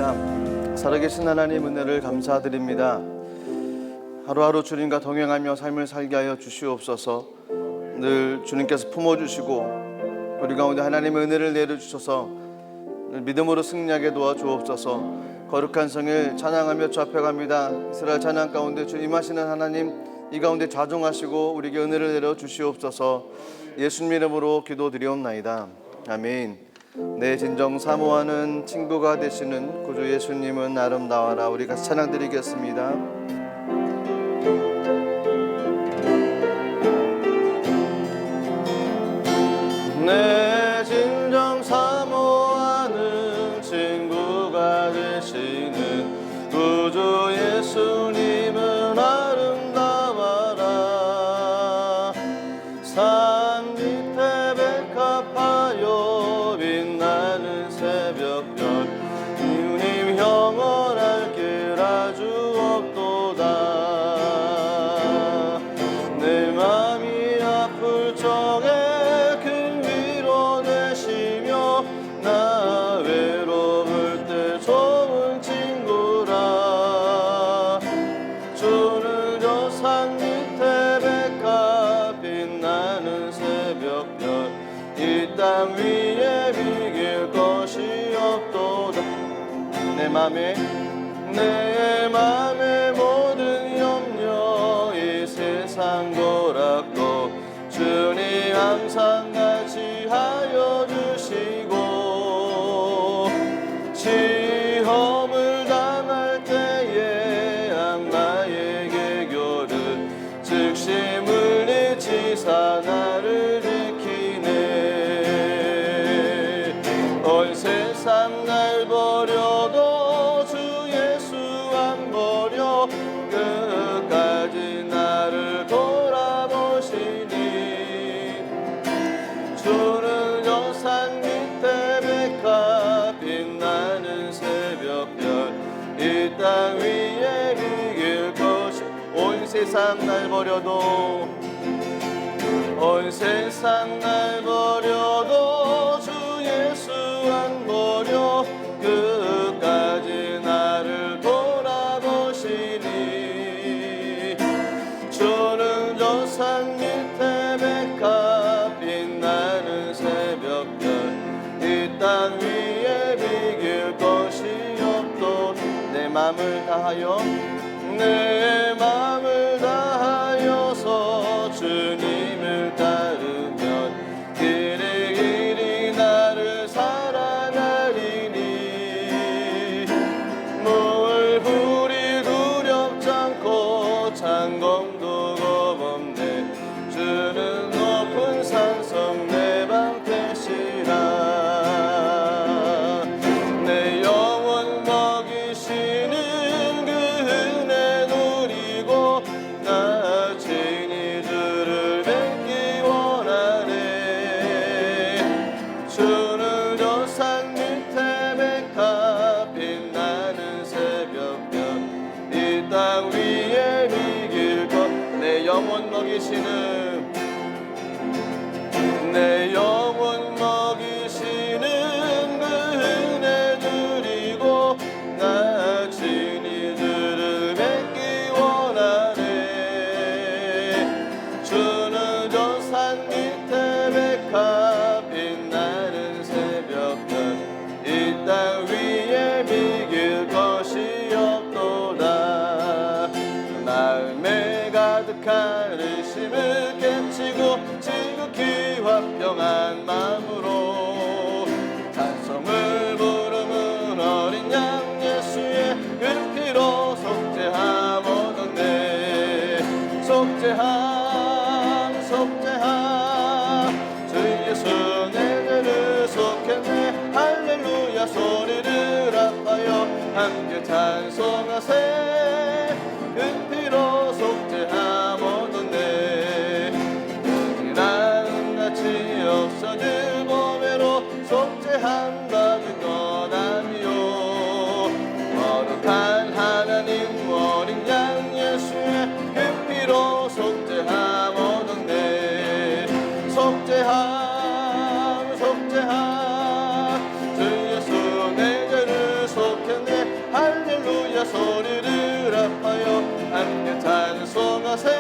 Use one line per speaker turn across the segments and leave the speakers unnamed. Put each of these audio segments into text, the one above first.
감사합니다. 살아계신 하나님 은혜를 감사드립니다. 하루하루 주님과 동행하며 삶을 살게 하여 주시옵소서. 늘 주님께서 품어주시고 우리 가운데 하나님의 은혜를 내려주셔서 믿음으로 승리하게 도와주옵소서. 거룩한 성을 찬양하며 주 앞에 갑니다. 이스라엘 찬양 가운데 주 임하시는 하나님, 이 가운데 좌정하시고 우리에게 은혜를 내려 주시옵소서. 예수님 이름으로 기도드리옵나이다. 아멘. 내 진정 사모하는 친구가 되시는 구주 예수님은 아름다워라. 우리 같이 찬양 드리겠습니다. 내 진정 사모하는 친구가 되시는 구주 예수님은 아름다워라. 산 밑에 백합하여 빛나는 새벽별, 주님 영원할 길 아주 없도다. 내 맘이 아플 적에 그 위로 되시며 나 외로울 때 좋은 친구라. 주는 저 산 밑에 백합 빛나는 새벽별, 이 땅 위에 비길 것이 없도다. 내 맘에 모든 염려 이 세상 고락도 주님 항상 같이 하여 주시고, 시험을 당할 때에 악마에게 교를 즉시 물리치사 나를 온 세상 날 버려도 주 예수 안 버려 끝까지 나를 돌아보시니. 주는 저 산 밑에 백합 빛나는 새벽별, 이 땅 위에 비길 것이. 온 세상 날 버려도, 온 세상 날 버려도 주 예수 안 버려 끝까지 나를 돌아보시니. 주는 저 산 밑에 백합 빛나는 새벽별, 이 땅 위에 비길 것이 없도. 내 맘을 다하여, 내 맘을 다하여서 주님을 따르면 길이 길이 나를 살아나리니. 물불이 두렵지 않고 창공도 겁없네. 주는 높은 산성 내 방패시라. 내 영혼 먹이시는 그 은혜 누리고 나 친히 주를 뵙기 원하네. 주는 저 산 밑에 백합 빛나는 새벽별, 이 땅 위에 비길 것. 내 영혼 먹이시는, 내 영혼 먹이시는 그 은혜 누리고 나 친히 주를 뵙기 원하네. 주는 저 산 밑에 백합 빛나는 새벽별, 이 땅 위에 비길 것이 없도다. 마음에 가득한 의심을 깨치고 지극히 화평한 마음으로 찬송을 부르는 어린 양 예수의 그 피로 속죄함 얻었네. 속죄함, 속죄함, 주 예수 내 죄를 속했네. 할렐루야 소리를 합하여 함께 찬송하세. 그 피로 속죄함 얻었네. 나는 같이 없어질 범죄로 속죄함 받은 것 아니요. 거룩한 하나님 어린 양 예수의 그 피로 속죄함 얻었네. 속죄함, 속죄함, 주 예수 내 죄를 속했네. 할렐루야 소리를 합하여 함께 찬송하세.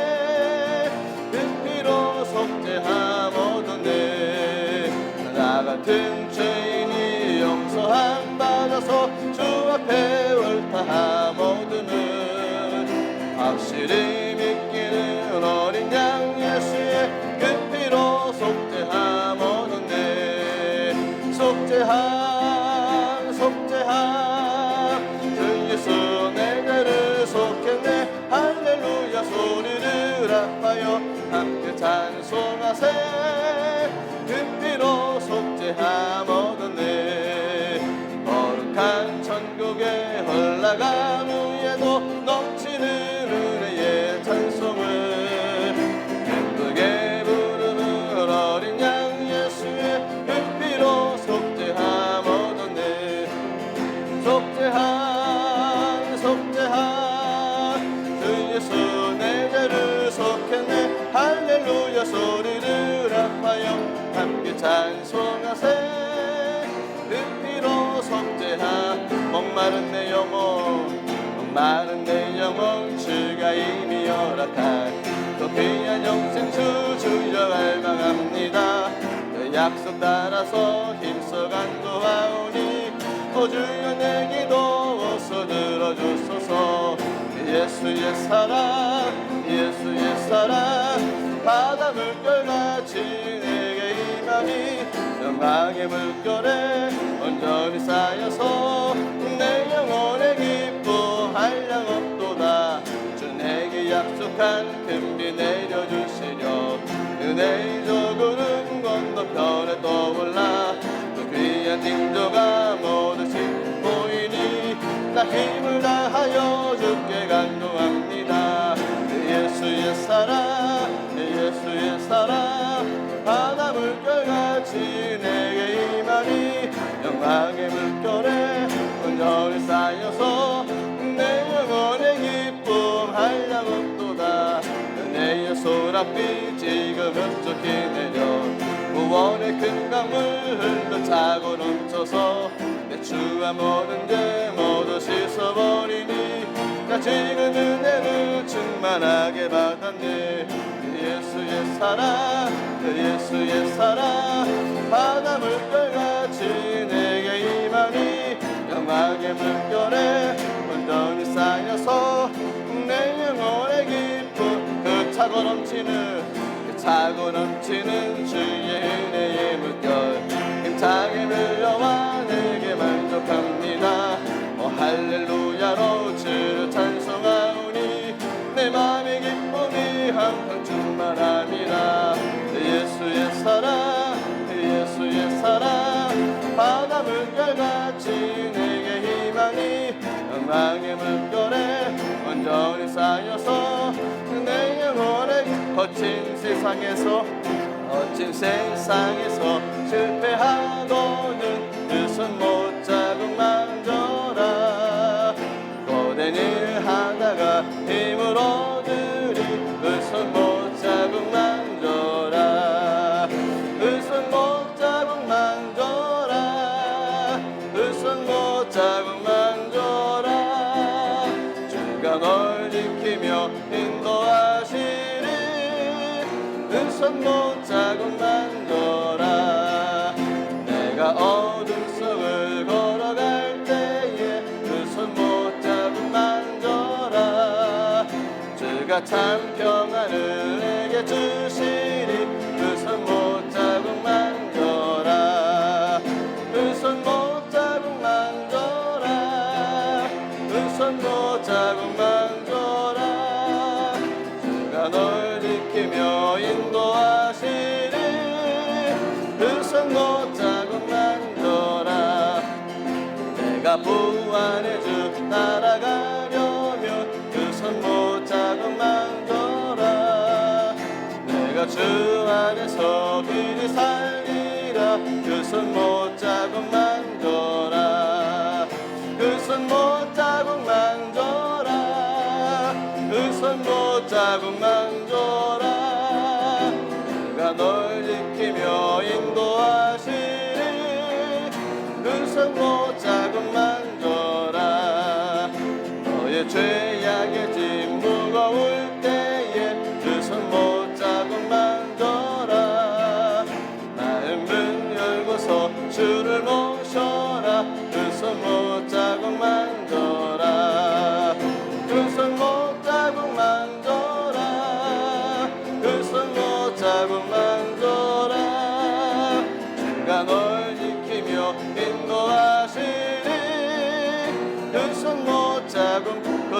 그 피로 속죄함 얻었네. 나 같은 죄인이 용서함 받아서 주 앞에 옳다함 얻으는 확실히 믿기는 어린 양 예수의 그 피로 속죄함 얻었네. 속죄함 속죄함 주 예수 내 죄를 속했네. 할렐루야 소리를 합하여 함께 찬송하세. 그 피로 속죄함 얻었네. 거룩한 천국에 올라간 후에도 넘치는 은혜의 찬송을 기쁘게 부르는 어린 양 예수의 그 피로 속죄함 얻었네. 속죄함 속죄함 주 예수 내 죄를 속했네. 할렐루야 소리를 합하여 함께 찬송하세. 그 피로 속죄함 목마른 내 영혼 목마른 내 영혼 주가 이미 허락한 그 귀한 영생수 주여 갈망합니다. 그 약속 따라서 힘써 간구하오니 오 주여 내 기도 어서 들어주소서. 예수의 사랑 예수의 사랑 바다 물결같이 내게 임하니 영광의 물결에 온전히 쌓여서 내 영혼의 기쁨 한량 없도다. 주 내게 약속한 큰 비 내려주시려 은혜 이적으로 건너편에 떠올라 그 귀한 징조가 모두씩 보이니 나 힘을 다하여 주께 간구합니다. 예수의 사랑 예수의 사랑 바다 물결같이 내게 임하니 영광의 물결에 온전히 쌓여서 내 영혼의 기쁨 한량 없도다. 내 소라빛 지금 흡족히 내려 구원의 큰 강물 흘러차고 넘쳐서 내 주와 모든 죄 모두 씻어버리니 나 지금 은혜를 충만하게 받았네. 예수의 사랑 예수의 사랑 바다 물결같이 내게 임하니 영광의 물결에 온전히 쌓여서 내 영혼의 기쁨 그 차고 넘치는 주의 은혜의 물결 힘차게 밀려와 내게 만족합니다. 오 할렐루야로 주를 찬송하오니 내 맘의 기쁨이 항상 충만함이라. 예수의 사랑 예수의 사랑 바다 물결같이 내게 임하니 영광의 물결에 온전히 쌓여서 내 영혼의 거친 세상에서 실패하고는 그 손 못 자국 만져라. 고된 일 하다가 힘을 얻으리 그 손 못 자국 만져라. 그 손 못 자국 만져라. 그 손 못 자국 만져라. 주가 널 지키며 인도하시리 그 손 못 자국 만져라. 내가 어둠 속을 걸어갈 때에 그 손 못 자국 만져라. 주가 참 평안을 내게 주시리 그 손 못 자국 만져라. 그 손 못 자국 만져라. 그 손 못 자국 만져라. 주가 널 지키며 인도하시리 그 손 못 자국 만져라. 내가 부활의 주 따라가려면 그 손 못 자국 만져라. 내가 주 안에서 길이 살리라 그 손 못 자국 만져라. 그 손 못 자국 만져라. 그 손 못 자국 만져라. 주가 널 지키며 인도하시리 그 손 못 자국 만져라.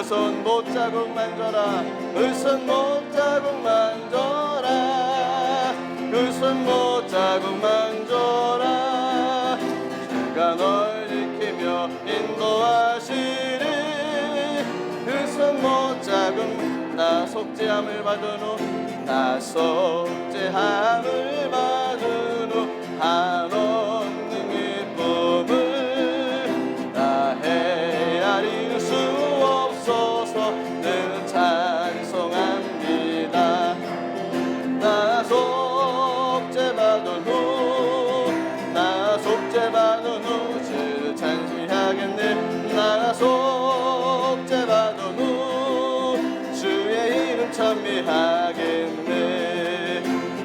그 손 못자국 만져라 그 손 못자국 만져라 그 손 못자국 만져라 주가 널 지키며 인도하시리 그 손 못자국 나 속죄함을 받은 후 나 속죄함을 받은 후 한없는 기쁨을 나 헤아릴 수 없어서 늘 찬송합니다 나 속죄받은 후 나 속죄받은 후 주를 찬송하겠네 나 속죄받은 후 주의 이름 찬미하겠네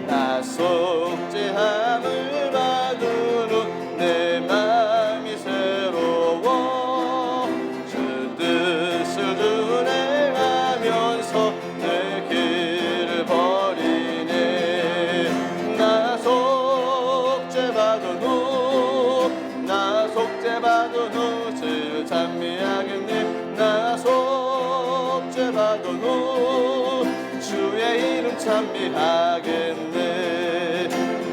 나 속죄함을 받은 후 내 맘이 새로워 주 뜻을 준행하면서 내 길을 버리네 나 속죄받은 후 나 속죄받은 후 주를 찬미하겠네 나 속죄받은 후 주의 이름 찬미하겠네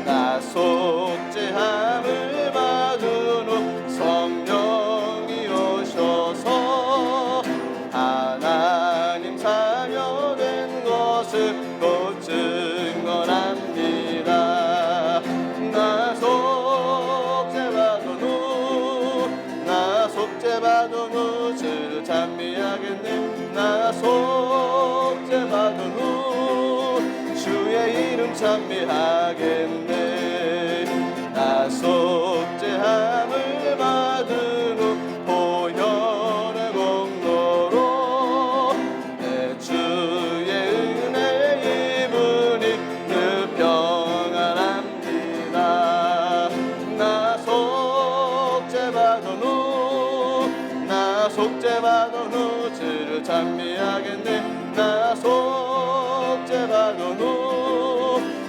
나 속죄함을 받은 후 성령이 오셔서 하나님 자녀된 것을 곧 증언합니다 나 속죄받은 후 나 속죄받은 후 주를 찬미하겠네 나 속죄받은 후 주의 이름 찬미하겠네 나 속죄함을 받은 후 보혈의 공로로 내 주의 은혜 입으니 늘 평안합니다 나 속죄받은 후 나 속죄받은 후 주를 찬미하겠네 나 속죄받은 후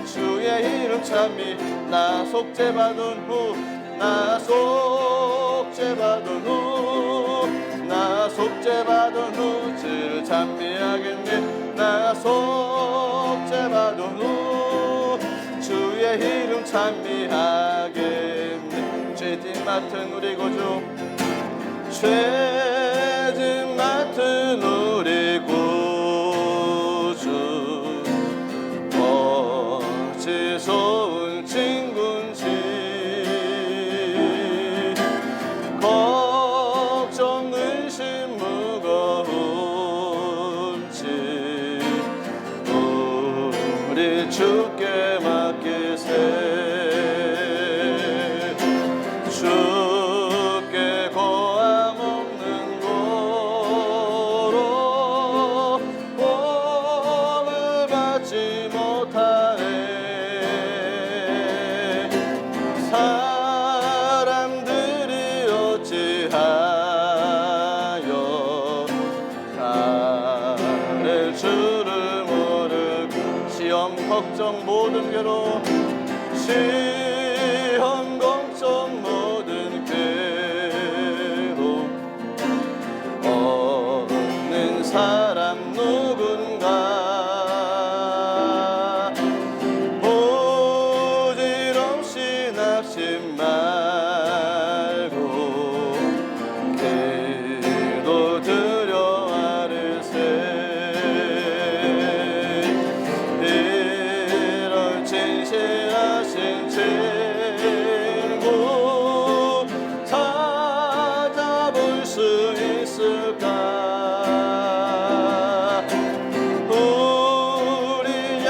주의 이름 찬미 나 속죄받은 후 나 속죄받은 후 나 속죄받은 후 주를 찬미하겠네 나 속죄받은 후 주의 이름 찬미하겠네 죄짐 맡은 우리 구주 죄짐 맡은 우리 구주 어찌 좋은 친구인지 걱정 의심 무거운지 우리 주께 맡기세 주께 고함 없는 고로 복을 받지 못하네 사람들이 어찌하여 나를 주를 모르고 시험 걱정 모든 괴로움 시험 걱정 모든 괴로움 없는 사람 누군가 부질없이 낙심 말고 기도 드려 아르세 이런 진실하신 친구 찾아볼 수 있을까 우리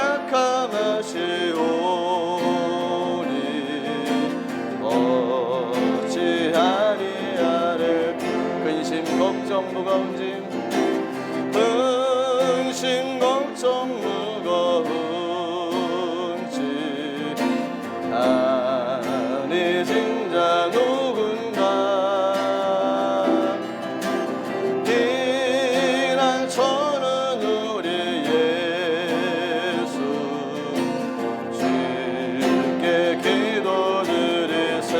약함하시오니 어찌하리 아를 근심 걱정 무거운 짐 근심 걱정 무거운 짐 아니 진자 누군가 비난처는 우리 예수 주께 기도드리세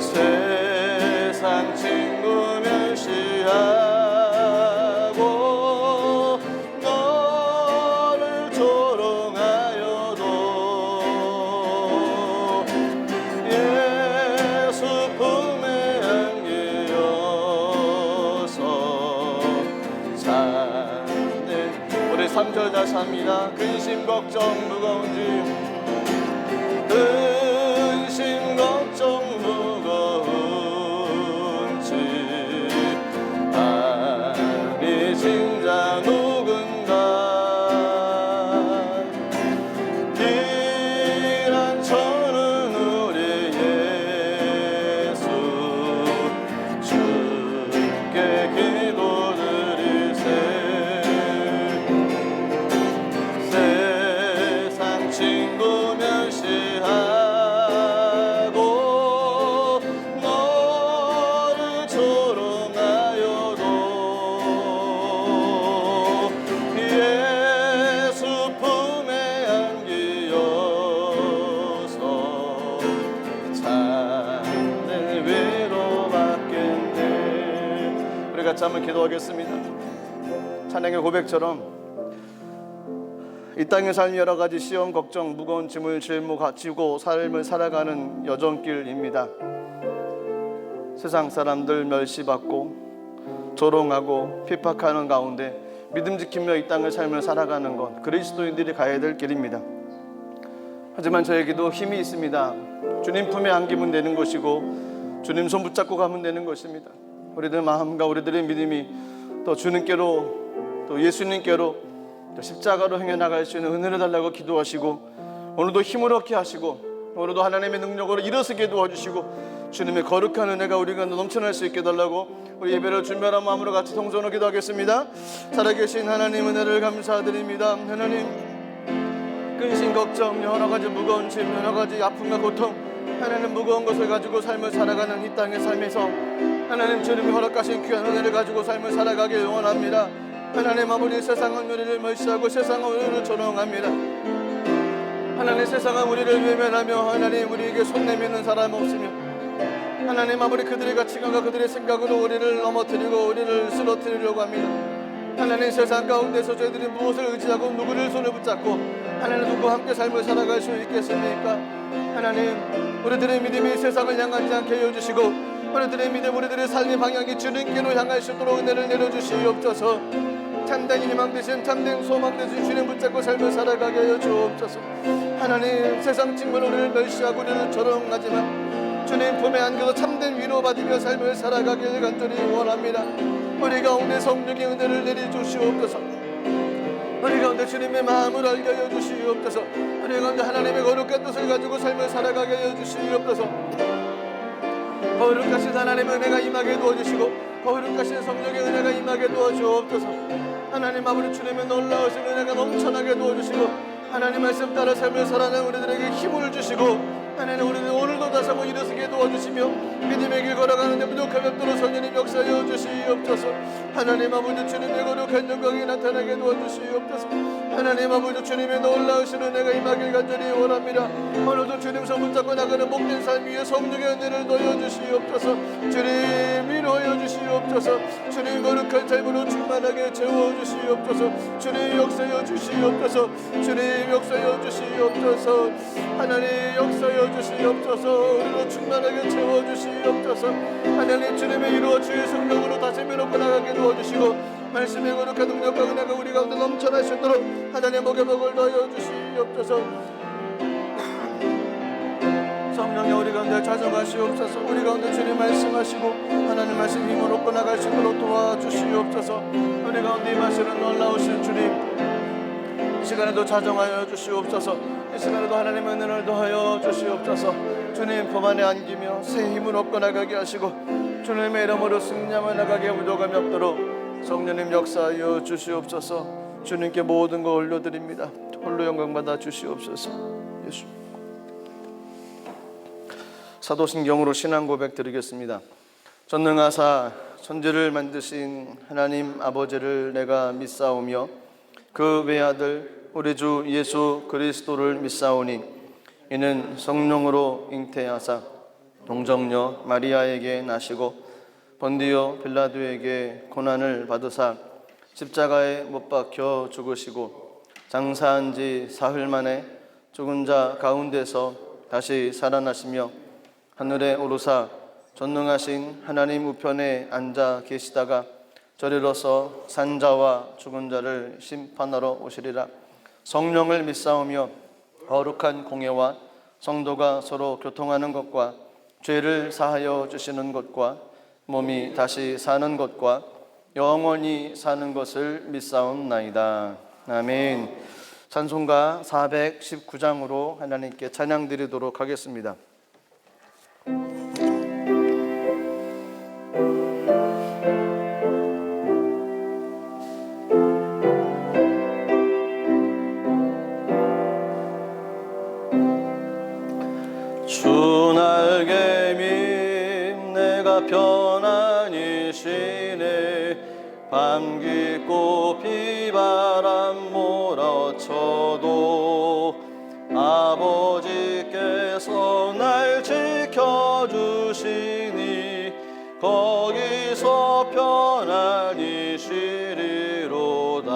세상 친구 3절 다시 합니다. 근심 걱정 무거운 짐, 근심 걱정 무거운 짐, 아니 진자 누군가 길한 저는 우리 예수 주께 기도드리세. 세상 친구 멸시하고 너를 조롱하여도 예수 품에 안기어서 참된 위로받겠네. 우리 같이 한번 기도하겠습니다. 찬양의 고백처럼 이 땅의 삶 여러 가지 시험, 걱정, 무거운 짐을 짊어지고 삶을 살아가는 여정길입니다. 세상 사람들 멸시받고 조롱하고 핍박하는 가운데 믿음 지키며 이 땅의 삶을 살아가는 것, 그리스도인들이 가야 될 길입니다. 하지만 저에게도 힘이 있습니다. 주님 품에 안기면 되는 것이고 주님 손 붙잡고 가면 되는 것입니다. 우리들 마음과 우리들의 믿음이 또 주님께로 또 예수님께로 또 십자가로 행해 나갈 수 있는 은혜를 달라고 기도하시고 오늘도 힘을 얻게 하시고 오늘도 하나님의 능력으로 일어서게 도와주시고 주님의 거룩한 은혜가 우리 가운데 넘쳐날 수 있게 달라고 우리 예배를 준비하는 마음으로 같이 동성으로 기도하겠습니다. 살아계신 하나님 은혜를 감사드립니다. 하나님 근심 걱정 여러 가지 무거운 짐 여러 가지 아픔과 고통 하나님 무거운 것을 가지고 삶을 살아가는 이 땅의 삶에서 하나님 주님이 허락하신 귀한 은혜를 가지고 삶을 살아가길 원합니다. 하나님 아버지 세상은 우리를 멸시하고 세상은 우리를 조롱합니다. 하나님 세상은 우리를 외면하며 하나님 우리에게 손 내미는 사람 없으며 하나님 아버지 그들의 가치관과 그들의 생각으로 우리를 넘어뜨리고 우리를 쓰러뜨리려고 합니다. 하나님 세상 가운데서 저희들이 무엇을 의지하고 누구를 손을 붙잡고 하나님 누구와 함께 삶을 살아갈 수 있겠습니까? 하나님 우리들의 믿음이 세상을 향하지 않게 해주시고 우리들의 믿음 우리들의 삶의 방향이 주님께로 향할 수 있도록 은혜를 내려주시옵소서. 참된 희망 되신 참된 소망 되신 주님 붙잡고 삶을 살아가게 하여 주옵소서. 하나님 세상 친구는 우리를 멸시하고 우리를 조롱하지만 주님 품에 안겨서 참된 위로받으며 삶을 살아가길 간절히 원합니다. 우리 가운데 성령의 은혜를 내려주시옵소서. 우리 가운데 주님의 마음을 알게 하여 주시옵소서. 우리 가운데 하나님의 거룩한 뜻을 가지고 삶을 살아가게 하여 주시옵소서. 거룩하신 하나님의 은혜가 임하게 도와주시고 거룩하신 성령의 은혜가 임하게 도와주옵소서. 하나님 아버지 주님의 놀라우신 은혜가 넘쳐나게 도와주시고 하나님 말씀 따라 삶을 살아가는 우리들에게 힘을 주시고 하나님 우리는 오늘도 다시 한번 일어서게 도와주시며 믿음의 길 걸어가는데 부족함이 없도록 성령님 역사하여 주시옵소서. 하나님 아버지 주님의 거룩한 영광이 나타나게 도와주시옵소서. 하나님 아버지 주님의 놀라우신 은혜가 임하길 간절히 원합니다. 오늘도 주님 손 붙잡고 나가는 복된 삶 위에 성령의 은혜를 넣어 주시옵소서. 주님 위로하여 주시옵소서. 주님 거룩한 삶으로 충만하게 채워주시옵소서. 주님 역사하여 주시옵소서. 주님 역사하여 주시옵소서. 하나님 역사하여 주시옵소서. 우리로 충만하게 채워주시옵소서. 하나님 주님의 이루어 주의 성령으로 다시 밀어고 나가게 도와주시고 말씀의 거룩한 능력과 은혜가 우리 가운데 넘쳐날 수 있도록 하나님 목에 복을 더하여 주시옵소서. 성령이 우리 가운데 찾아가시옵소서. 우리 가운데 주님 말씀하시고 하나님 말씀 힘을 얻고 나갈 수 있도록 도와주시옵소서. 우리 가운데 임하시는 놀라우신 주님 이 시간에도 자정하여 주시옵소서. 이 시간에도 하나님의 은혜를 더하여 주시옵소서. 주님 품 안에 안기며 새 힘을 얻고 나가게 하시고 주님의 이름으로 승리하며 나가게 부족함이 없도록 성령님 역사하여 주시옵소서. 주님께 모든 걸 올려드립니다. 홀로 영광 받아 주시옵소서. 예수. 사도신경으로 신앙 고백 드리겠습니다. 전능하사 천지를 만드신 하나님 아버지를 내가 믿사오며 그 외아들 우리 주 예수 그리스도를 믿사오니 이는 성령으로 잉태하사 동정녀 마리아에게 나시고 본디오 빌라도에게 고난을 받으사 십자가에 못 박혀 죽으시고 장사한 지 사흘 만에 죽은 자 가운데서 다시 살아나시며 하늘에 오르사 전능하신 하나님 우편에 앉아 계시다가 저리로서 산자와 죽은 자를 심판하러 오시리라. 성령을 믿사오며 거룩한 공예와 성도가 서로 교통하는 것과 죄를 사하여 주시는 것과 몸이 다시 사는 것과 영원히 사는 것을 믿사옵나이다. 아멘. 찬송가 419장으로 하나님께 찬양 드리도록 하겠습니다. 주 날개 밑 내가 편안히 쉬네. 밤 깊고 비바람 몰아쳐도 아버지께서 날 지켜주시니 거기서 편안히 쉬리로다.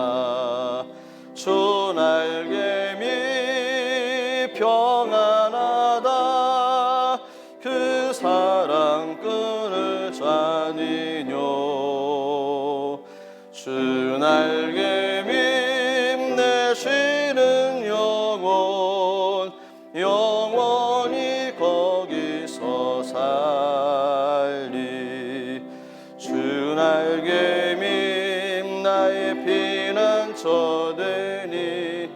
주 날개 밑 평안하다. 그 사랑 끈을 짜니뇨. 주 날개 밑 내 쉬는 영혼 영원히 거기서 살리. 주 날개 밑 나의 피난처 되니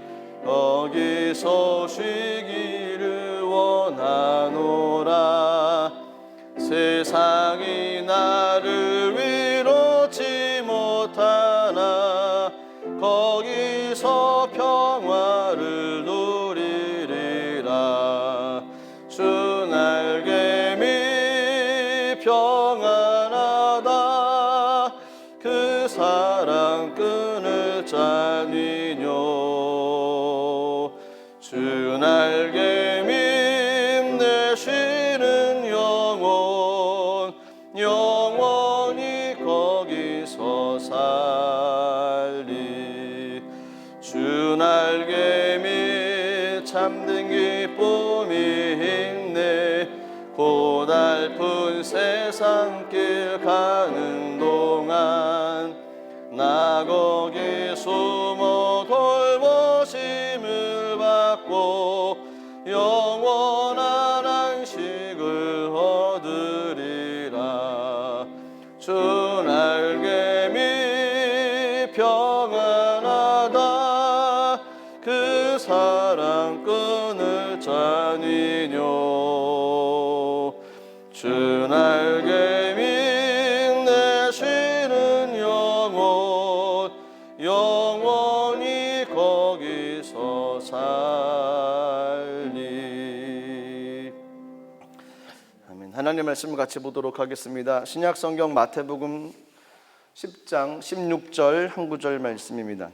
거기서 쉬기를 원하노라. 세상이 나를 위로치 못하나 거기서 평화를 누리리라. 주 날개 밑 평안하다. 그 사랑 끈을 짜니뇨. 주 날개 밑 내 쉬는 영혼 영원히 거기서 살리. 주 날개 밑 참된 기쁨이 있네. 고달픈 세상길 가는 동안 나 거기 숨어 돌보심을 받고 영원한 안식을 얻으리라. 주 날개 밑 평안하다. 그 사랑 끈을 짜니뇨. 주 날개 밑 내 쉬는 영혼 영원히 거기서 살리. 아멘. 하나님의 말씀을 같이 보도록 하겠습니다. 신약 성경 마태복음 10장 16절 한 구절 말씀입니다.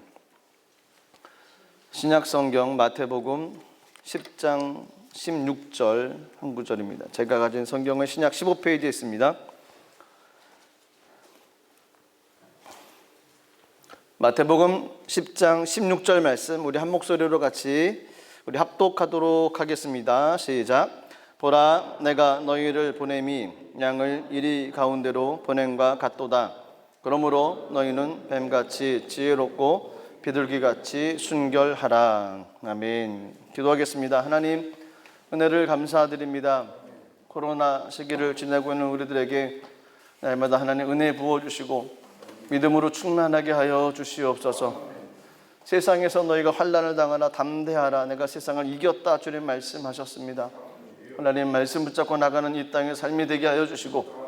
신약 성경 마태복음 10장 16절 한 구절입니다. 제가 가진 성경은 신약 15페이지에 있습니다. 마태복음 10장 16절 말씀 우리 한 목소리로 같이 우리 합독하도록 하겠습니다. 시작. 보라, 내가 너희를 보냄이 양을 이리 가운데로 보냄과 같도다. 그러므로 너희는 뱀같이 지혜롭고 비둘기같이 순결하라. 아멘. 기도하겠습니다. 하나님, 은혜를 감사드립니다. 코로나 시기를 지내고 있는 우리들에게 날마다 하나님 은혜 부어주시고 믿음으로 충만하게 하여 주시옵소서. 세상에서 너희가 환난을 당하나 담대하라. 내가 세상을 이겼다. 주님 말씀하셨습니다. 하나님 말씀 붙잡고 나가는 이 땅의 삶이 되게 하여 주시고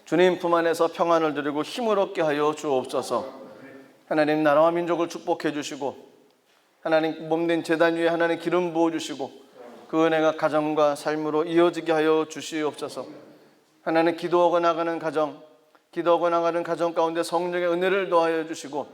주님 품 안에서 평안을 누리고 힘을 얻게 하여 주옵소서. 하나님 나라와 민족을 축복해 주시고 하나님 몸된 제단 위에 하나님 기름 부어 주시고 그 은혜가 가정과 삶으로 이어지게 하여 주시옵소서. 하나님 기도하고 나가는 가정 가운데 성령의 은혜를 더하여 주시고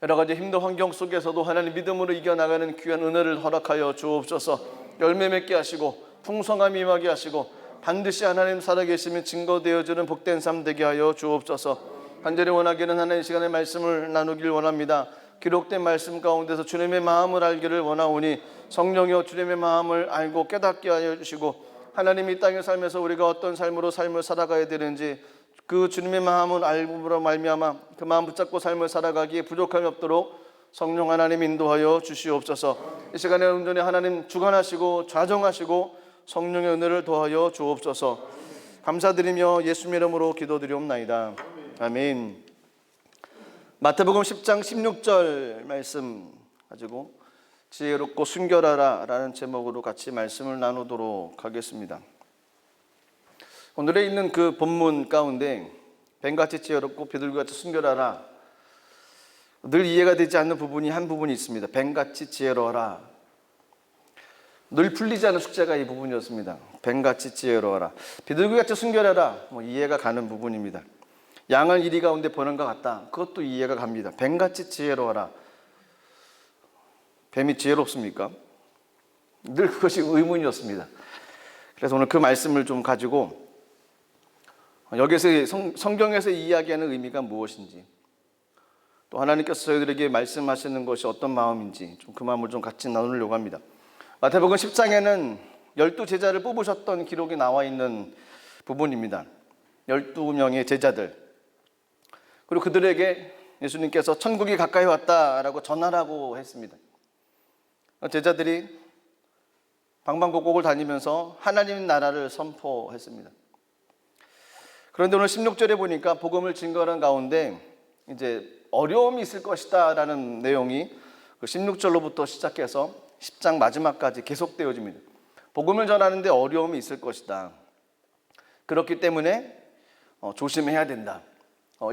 여러 가지 힘든 환경 속에서도 하나님 믿음으로 이겨나가는 귀한 은혜를 허락하여 주옵소서. 열매 맺게 하시고 풍성함이 임하게 하시고 반드시 하나님 살아계시면 증거되어지는 복된 삶 되게 하여 주옵소서. 간절히 원하기는 하나님 시간에 말씀을 나누길 원합니다. 기록된 말씀 가운데서 주님의 마음을 알기를 원하오니 성령이여 주님의 마음을 알고 깨닫게 하여 주시고 하나님 이 땅의 삶에서 우리가 어떤 삶으로 삶을 살아가야 되는지 그 주님의 마음을 알므로 말미암아 그 마음 붙잡고 삶을 살아가기에 부족함이 없도록 성령 하나님 인도하여 주시옵소서. 이 시간에 온전히 하나님 주관하시고 좌정하시고 성령의 은혜를 더하여 주옵소서. 감사드리며 예수님 이름으로 기도드리옵나이다. 아멘. 마태복음 10장 16절 말씀 가지고 지혜롭고 순결하라 라는 제목으로 같이 말씀을 나누도록 하겠습니다. 오늘에 있는 그 본문 가운데 뱀같이 지혜롭고 비둘기같이 순결하라, 늘 이해가 되지 않는 부분이 한 부분이 있습니다. 뱀같이 지혜로워라. 늘 풀리지 않은 숙제가 이 부분이었습니다. 뱀같이 지혜로워라, 비둘기같이 순결하라, 이해가 가는 부분입니다. 양을 이리 가운데 보는 것 같다, 그것도 이해가 갑니다. 뱀같이 지혜로워라. 뱀이 지혜롭습니까? 늘 그것이 의문이었습니다. 그래서 오늘 그 말씀을 좀 가지고 여기서 성경에서 이야기하는 의미가 무엇인지, 또 하나님께서 저희들에게 말씀하시는 것이 어떤 마음인지 좀 그 마음을 좀 같이 나누려고 합니다. 마태복음 10장에는 12제자를 뽑으셨던 기록이 나와 있는 부분입니다. 12명의 제자들, 그리고 그들에게 예수님께서 천국이 가까이 왔다라고 전하라고 했습니다. 제자들이 방방곡곡을 다니면서 하나님 나라를 선포했습니다. 그런데 오늘 16절에 보니까 복음을 증거하는 가운데 이제 어려움이 있을 것이다 라는 내용이 그 16절로부터 시작해서 10장 마지막까지 계속되어집니다. 복음을 전하는데 어려움이 있을 것이다. 그렇기 때문에 조심해야 된다.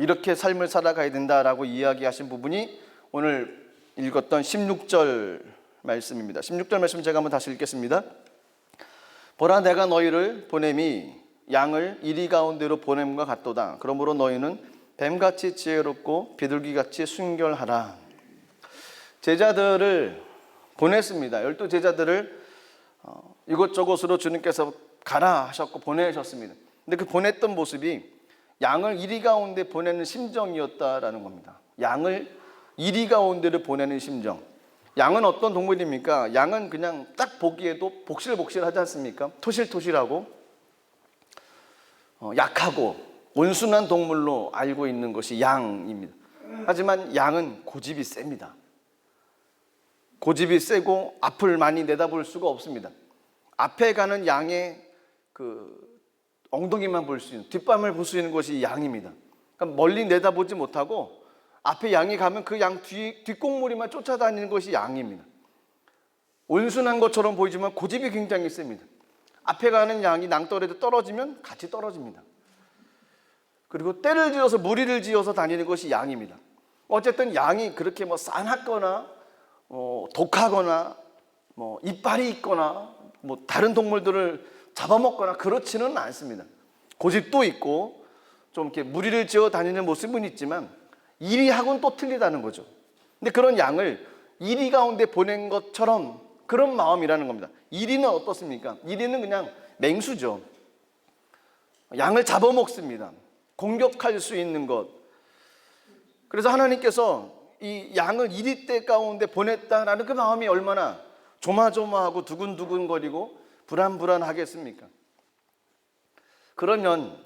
이렇게 삶을 살아가야 된다라고 이야기하신 부분이 오늘 읽었던 16절 말씀입니다. 16절 말씀 제가 한번 다시 읽겠습니다. 보라, 내가 너희를 보냄이 양을 이리 가운데로 보냄과 같도다. 그러므로 너희는 뱀같이 지혜롭고 비둘기같이 순결하라. 제자들을 보냈습니다. 12제자들을 이곳저곳으로 주님께서 가라 하셨고 보내셨습니다. 근데 그 보냈던 모습이 양을 이리 가운데 보내는 심정이었다라는 겁니다. 양을 이리 가운데로 보내는 심정. 양은 어떤 동물입니까? 양은 그냥 딱 보기에도 복실복실하지 않습니까? 토실토실하고 약하고 온순한 동물로 알고 있는 것이 양입니다. 하지만 양은 고집이 셉니다. 고집이 세고 앞을 많이 내다볼 수가 없습니다. 앞에 가는 양의 그 엉덩이만 볼 수 있는, 뒷밤을 볼 수 있는 것이 양입니다. 그러니까 멀리 내다보지 못하고 앞에 양이 가면 그 양 뒷공무리만 쫓아다니는 것이 양입니다. 온순한 것처럼 보이지만 고집이 굉장히 셉니다. 앞에 가는 양이 낭떠러리에 떨어지면 같이 떨어집니다. 그리고 떼를 지어서 무리를 지어서 다니는 것이 양입니다. 어쨌든 양이 그렇게 싸납거나 독하거나 이빨이 있거나 다른 동물들을 잡아먹거나 그렇지는 않습니다. 고집도 있고 좀 이렇게 무리를 지어 다니는 모습은 있지만 이리하고는 또 틀리다는 거죠. 근데 그런 양을 이리 가운데 보낸 것처럼 그런 마음이라는 겁니다. 이리는 어떻습니까? 이리는 그냥 맹수죠. 양을 잡아먹습니다. 공격할 수 있는 것. 그래서 하나님께서 이 양을 이리 때 가운데 보냈다라는 그 마음이 얼마나 조마조마하고 두근두근거리고 불안불안하겠습니까? 그러면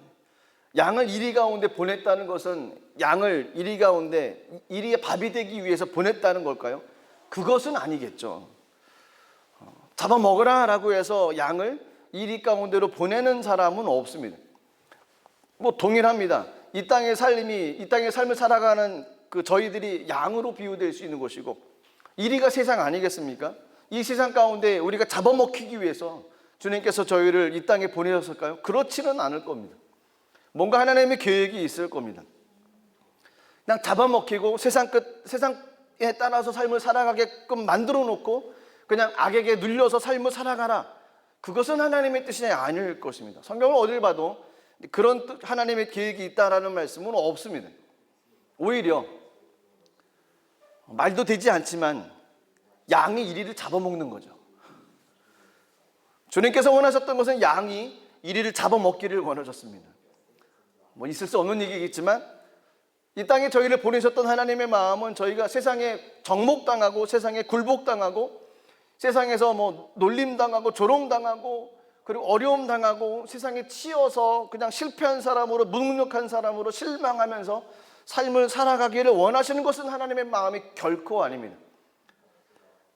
양을 이리 가운데 보냈다는 것은 양을 이리 가운데 이리의 밥이 되기 위해서 보냈다는 걸까요? 그것은 아니겠죠. 잡아먹으라 라고 해서 양을 이리 가운데로 보내는 사람은 없습니다. 동일합니다. 이 땅의 삶을 살아가는 그 저희들이 양으로 비유될 수 있는 것이고, 이리가 세상 아니겠습니까? 이 세상 가운데 우리가 잡아먹히기 위해서 주님께서 저희를 이 땅에 보내셨을까요? 그렇지는 않을 겁니다. 뭔가 하나님의 계획이 있을 겁니다. 그냥 잡아먹히고 세상에 따라서 삶을 살아가게끔 만들어 놓고 그냥 악에게 눌려서 삶을 살아가라, 그것은 하나님의 뜻이 아닐 것입니다. 성경을 어딜 봐도 그런 하나님의 계획이 있다라는 말씀은 없습니다. 오히려 말도 되지 않지만 양이 이리를 잡아먹는 거죠. 주님께서 원하셨던 것은 양이 이리를 잡아먹기를 원하셨습니다. 있을 수 없는 얘기겠지만 이 땅에 저희를 보내셨던 하나님의 마음은 저희가 세상에 정목당하고 세상에 굴복당하고 세상에서 놀림당하고 조롱당하고 그리고 어려움 당하고 세상에 치여서 그냥 실패한 사람으로, 무능력한 사람으로 실망하면서 삶을 살아가기를 원하시는 것은 하나님의 마음이 결코 아닙니다.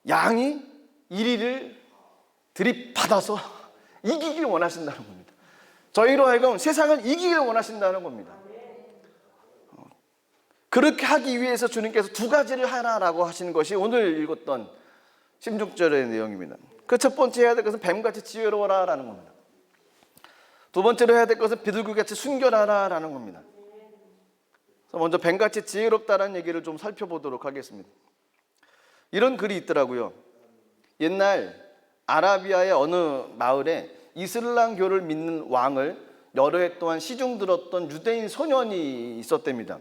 양이 이리를 들이받아서 이기길 원하신다는 겁니다. 저희로 하여금 세상을 이기길 원하신다는 겁니다. 그렇게 하기 위해서 주님께서 두 가지를 하라라고 하시는 것이 오늘 읽었던 16절의 내용입니다. 그 첫 번째 해야 될 것은 뱀같이 지혜로워라 라는 겁니다. 두 번째로 해야 될 것은 비둘기같이 순결하라 라는 겁니다. 그래서 먼저 뱀같이 지혜롭다라는 얘기를 좀 살펴보도록 하겠습니다. 이런 글이 있더라고요. 옛날 아라비아의 어느 마을에 이슬람교를 믿는 왕을 여러 해 동안 시중 들었던 유대인 소년이 있었답니다.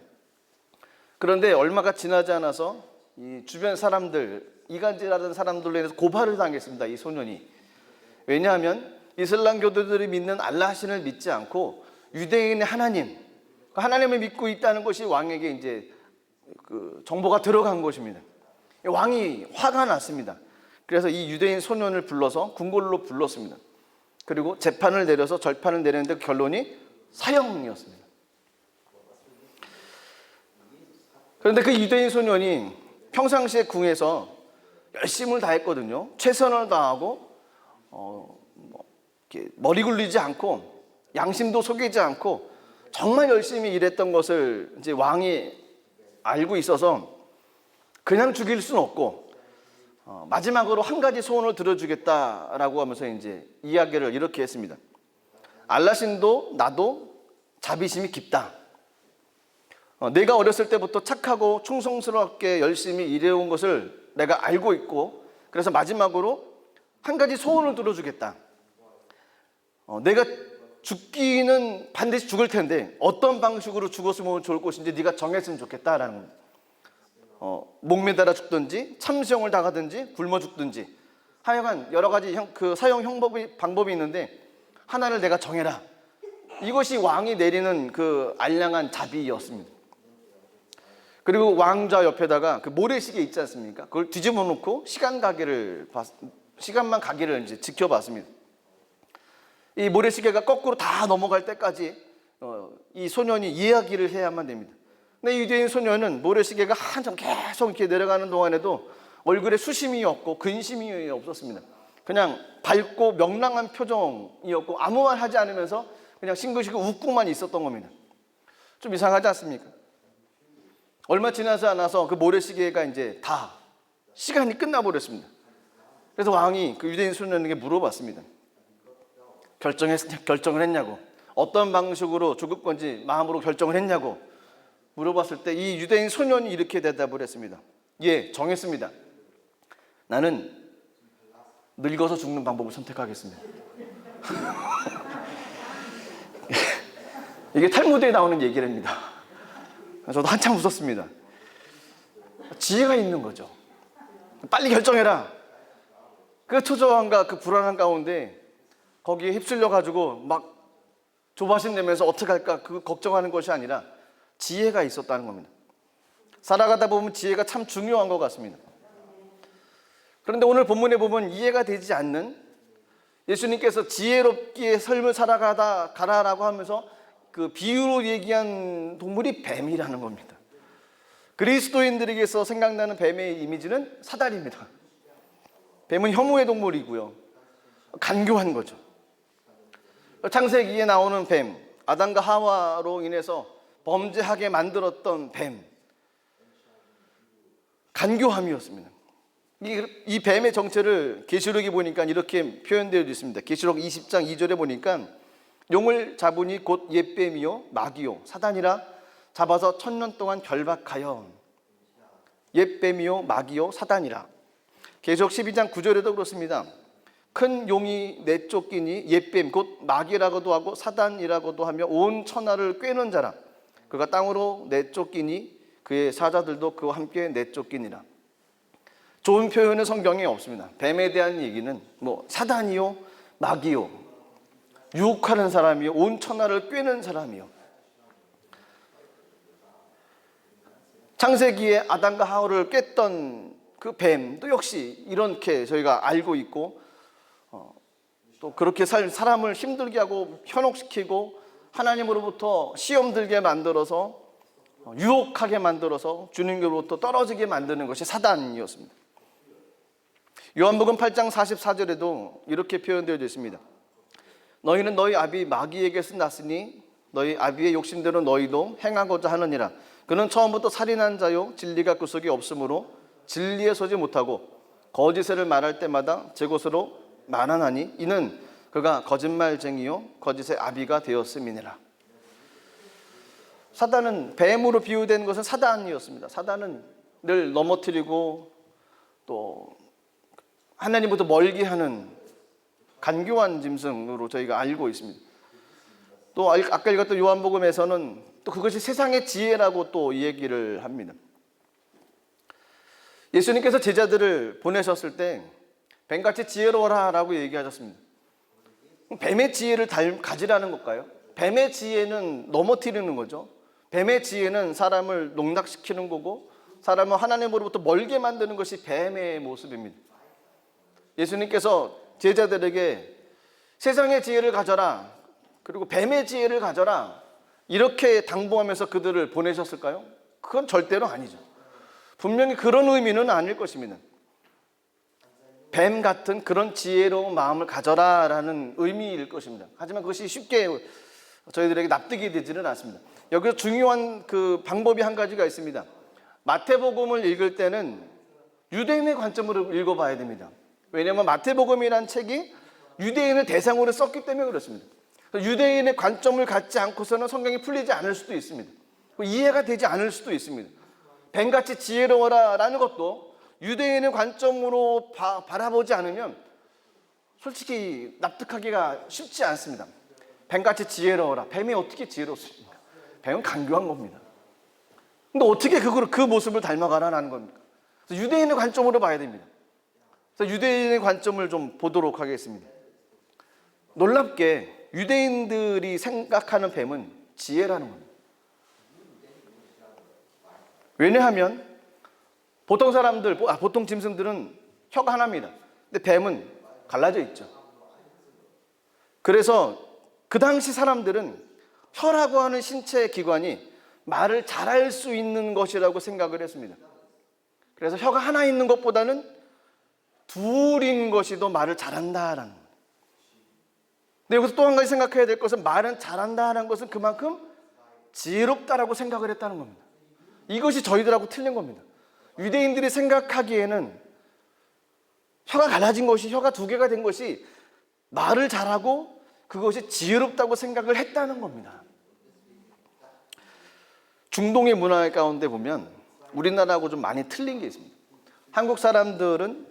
그런데 얼마가 지나지 않아서 이 주변 사람들, 이간질하던 사람들로 인해서 고발을 당했습니다. 이 소년이. 왜냐하면 이슬람교도들이 믿는 알라 신을 믿지 않고 유대인의 하나님을 믿고 있다는 것이 왕에게 이제 그 정보가 들어간 것입니다. 왕이 화가 났습니다. 그래서 이 유대인 소년을 불러서 궁궐로 불렀습니다. 그리고 재판을 내려서 절판을 내렸는데 결론이 사형이었습니다. 그런데 그 유대인 소년이 평상시에 궁에서 열심을 다했거든요. 최선을 다하고 머리 굴리지 않고 양심도 속이지 않고 정말 열심히 일했던 것을 이제 왕이 알고 있어서 그냥 죽일 수는 없고 마지막으로 한 가지 소원을 들어주겠다라고 하면서 이제 이야기를 이렇게 했습니다. 알라신도 나도 자비심이 깊다. 내가 어렸을 때부터 착하고 충성스럽게 열심히 일해온 것을 내가 알고 있고 그래서 마지막으로 한 가지 소원을 들어주겠다. 내가 죽기는 반드시 죽을 텐데 어떤 방식으로 죽었으면 좋을 것인지 네가 정했으면 좋겠다라는 겁니다. 목매달아 죽든지 참수형을 당하든지 굶어 죽든지 하여간 여러 가지 그 사형 방법이 있는데 하나를 내가 정해라. 이것이 왕이 내리는 그 알량한 자비였습니다. 그리고 왕좌 옆에다가 그 모래시계 있지 않습니까? 그걸 뒤집어 놓고 시간만 가기를 이제 지켜봤습니다. 이 모래시계가 거꾸로 다 넘어갈 때까지 이 소년이 이야기를 해야만 됩니다. 근데 유대인 소년은 모래시계가 한참 계속 이렇게 내려가는 동안에도 얼굴에 수심이 없고 근심이 없었습니다. 그냥 밝고 명랑한 표정이었고 아무 말 하지 않으면서 그냥 싱긋싱긋 웃고만 있었던 겁니다. 좀 이상하지 않습니까? 얼마 지나지 않아서 그 모래시계가 이제 다 시간이 끝나버렸습니다. 그래서 왕이 그 유대인 소년에게 물어봤습니다. 결정을 했냐고, 어떤 방식으로 죽을 건지 마음으로 결정을 했냐고 물어봤을 때 이 유대인 소년이 이렇게 대답을 했습니다. 예, 정했습니다. 나는 늙어서 죽는 방법을 선택하겠습니다. 이게 탈무드에 나오는 얘기랍니다. 저도 한참 웃었습니다. 지혜가 있는 거죠. 빨리 결정해라. 그 초조함과 그 불안한 가운데 거기에 휩쓸려 가지고 막 조바심 내면서 어떻게 할까 그 걱정하는 것이 아니라 지혜가 있었다는 겁니다. 살아가다 보면 지혜가 참 중요한 것 같습니다. 그런데 오늘 본문에 보면 이해가 되지 않는 예수님께서 지혜롭게 삶을 가라라고 하면서 그 비유로 얘기한 동물이 뱀이라는 겁니다. 그리스도인들에게서 생각나는 뱀의 이미지는 사다리입니다. 뱀은 혐오의 동물이고요. 간교한 거죠. 창세기에 나오는 뱀, 아담과 하와로 인해서 범죄하게 만들었던 뱀, 간교함이었습니다. 이 뱀의 정체를 계시록에 보니까 이렇게 표현되어 있습니다. 계시록 20장 2절에 보니까 용을 잡으니 곧 옛뱀이요 마귀요 사단이라 잡아서 1000년 동안 결박하여. 옛뱀이요 마귀요 사단이라. 계시록 12장 9절에도 그렇습니다. 큰 용이 내쫓기니 옛뱀 곧 마귀라고도 하고 사단이라고도 하며 온 천하를 꿰는 자라. 그가 땅으로 내쫓기니 그의 사자들도 그와 함께 내쫓기니라. 좋은 표현은 성경에 없습니다. 뱀에 대한 얘기는 뭐 사단이요 마귀요 유혹하는 사람이요 온 천하를 꿰는 사람이요. 창세기에 아담과 하와를 깼던 그 뱀도 역시 이렇게 저희가 알고 있고 또 그렇게 사람을 힘들게 하고 현혹시키고 하나님으로부터 시험 들게 만들어서 유혹하게 만들어서 주님으로부터 떨어지게 만드는 것이 사단이었습니다. 요한복음 8장 44절에도 이렇게 표현되어 있습니다. 너희는 너희 아비 마귀에게서 났으니 너희 아비의 욕심대로 너희도 행하고자 하느니라. 그는 처음부터 살인한 자요 진리가 그 속에 없으므로 진리에 서지 못하고 거짓을 말할 때마다 제 것으로 말하나니 이는 그가 거짓말쟁이요 거짓의 아비가 되었음이니라. 사단은 뱀으로 비유된 것은 사단이었습니다. 사단은 늘 넘어뜨리고 또 하나님부터 멀게 하는 간교한 짐승으로 저희가 알고 있습니다. 또 아까 읽었던 요한복음에서는 또 그것이 세상의 지혜라고 또 얘기를 합니다. 예수님께서 제자들을 보내셨을 때 뱀같이 지혜로워라 라고 얘기하셨습니다. 뱀의 지혜를 가지라는 걸까요? 뱀의 지혜는 넘어뜨리는 거죠. 뱀의 지혜는 사람을 농락시키는 거고 사람을 하나님으로부터 멀게 만드는 것이 뱀의 모습입니다. 예수님께서 제자들에게 세상의 지혜를 가져라 그리고 뱀의 지혜를 가져라 이렇게 당부하면서 그들을 보내셨을까요? 그건 절대로 아니죠. 분명히 그런 의미는 아닐 것입니다. 뱀 같은 그런 지혜로운 마음을 가져라라는 의미일 것입니다. 하지만 그것이 쉽게 저희들에게 납득이 되지는 않습니다. 여기서 중요한 그 방법이 한 가지가 있습니다. 마태복음을 읽을 때는 유대인의 관점으로 읽어봐야 됩니다. 왜냐하면 마태복음이라는 책이 유대인을 대상으로 썼기 때문에 그렇습니다. 유대인의 관점을 갖지 않고서는 성경이 풀리지 않을 수도 있습니다. 이해가 되지 않을 수도 있습니다. 뱀같이 지혜로워라 라는 것도 유대인의 관점으로 바라보지 않으면 솔직히 납득하기가 쉽지 않습니다. 뱀같이 지혜로워라. 뱀이 어떻게 지혜롭습니까? 뱀은 간교한 겁니다. 근데 어떻게 그 모습을 닮아가라는 겁니까? 그래서 유대인의 관점으로 봐야 됩니다. 그래서 유대인의 관점을 좀 보도록 하겠습니다. 놀랍게 유대인들이 생각하는 뱀은 지혜라는 겁니다. 왜냐하면 보통 짐승들은 혀가 하나입니다. 근데 뱀은 갈라져 있죠. 그래서 그 당시 사람들은 혀라고 하는 신체 기관이 말을 잘할 수 있는 것이라고 생각을 했습니다. 그래서 혀가 하나 있는 것보다는 둘인 것이 더 말을 잘한다라는 거예요. 근데 여기서 또 한 가지 생각해야 될 것은 말은 잘한다는 것은 그만큼 지혜롭다라고 생각을 했다는 겁니다. 이것이 저희들하고 틀린 겁니다. 유대인들이 생각하기에는 혀가 갈라진 것이 혀가 두 개가 된 것이 말을 잘하고 그것이 지혜롭다고 생각을 했다는 겁니다. 중동의 문화 가운데 보면 우리나라하고 좀 많이 틀린 게 있습니다. 한국 사람들은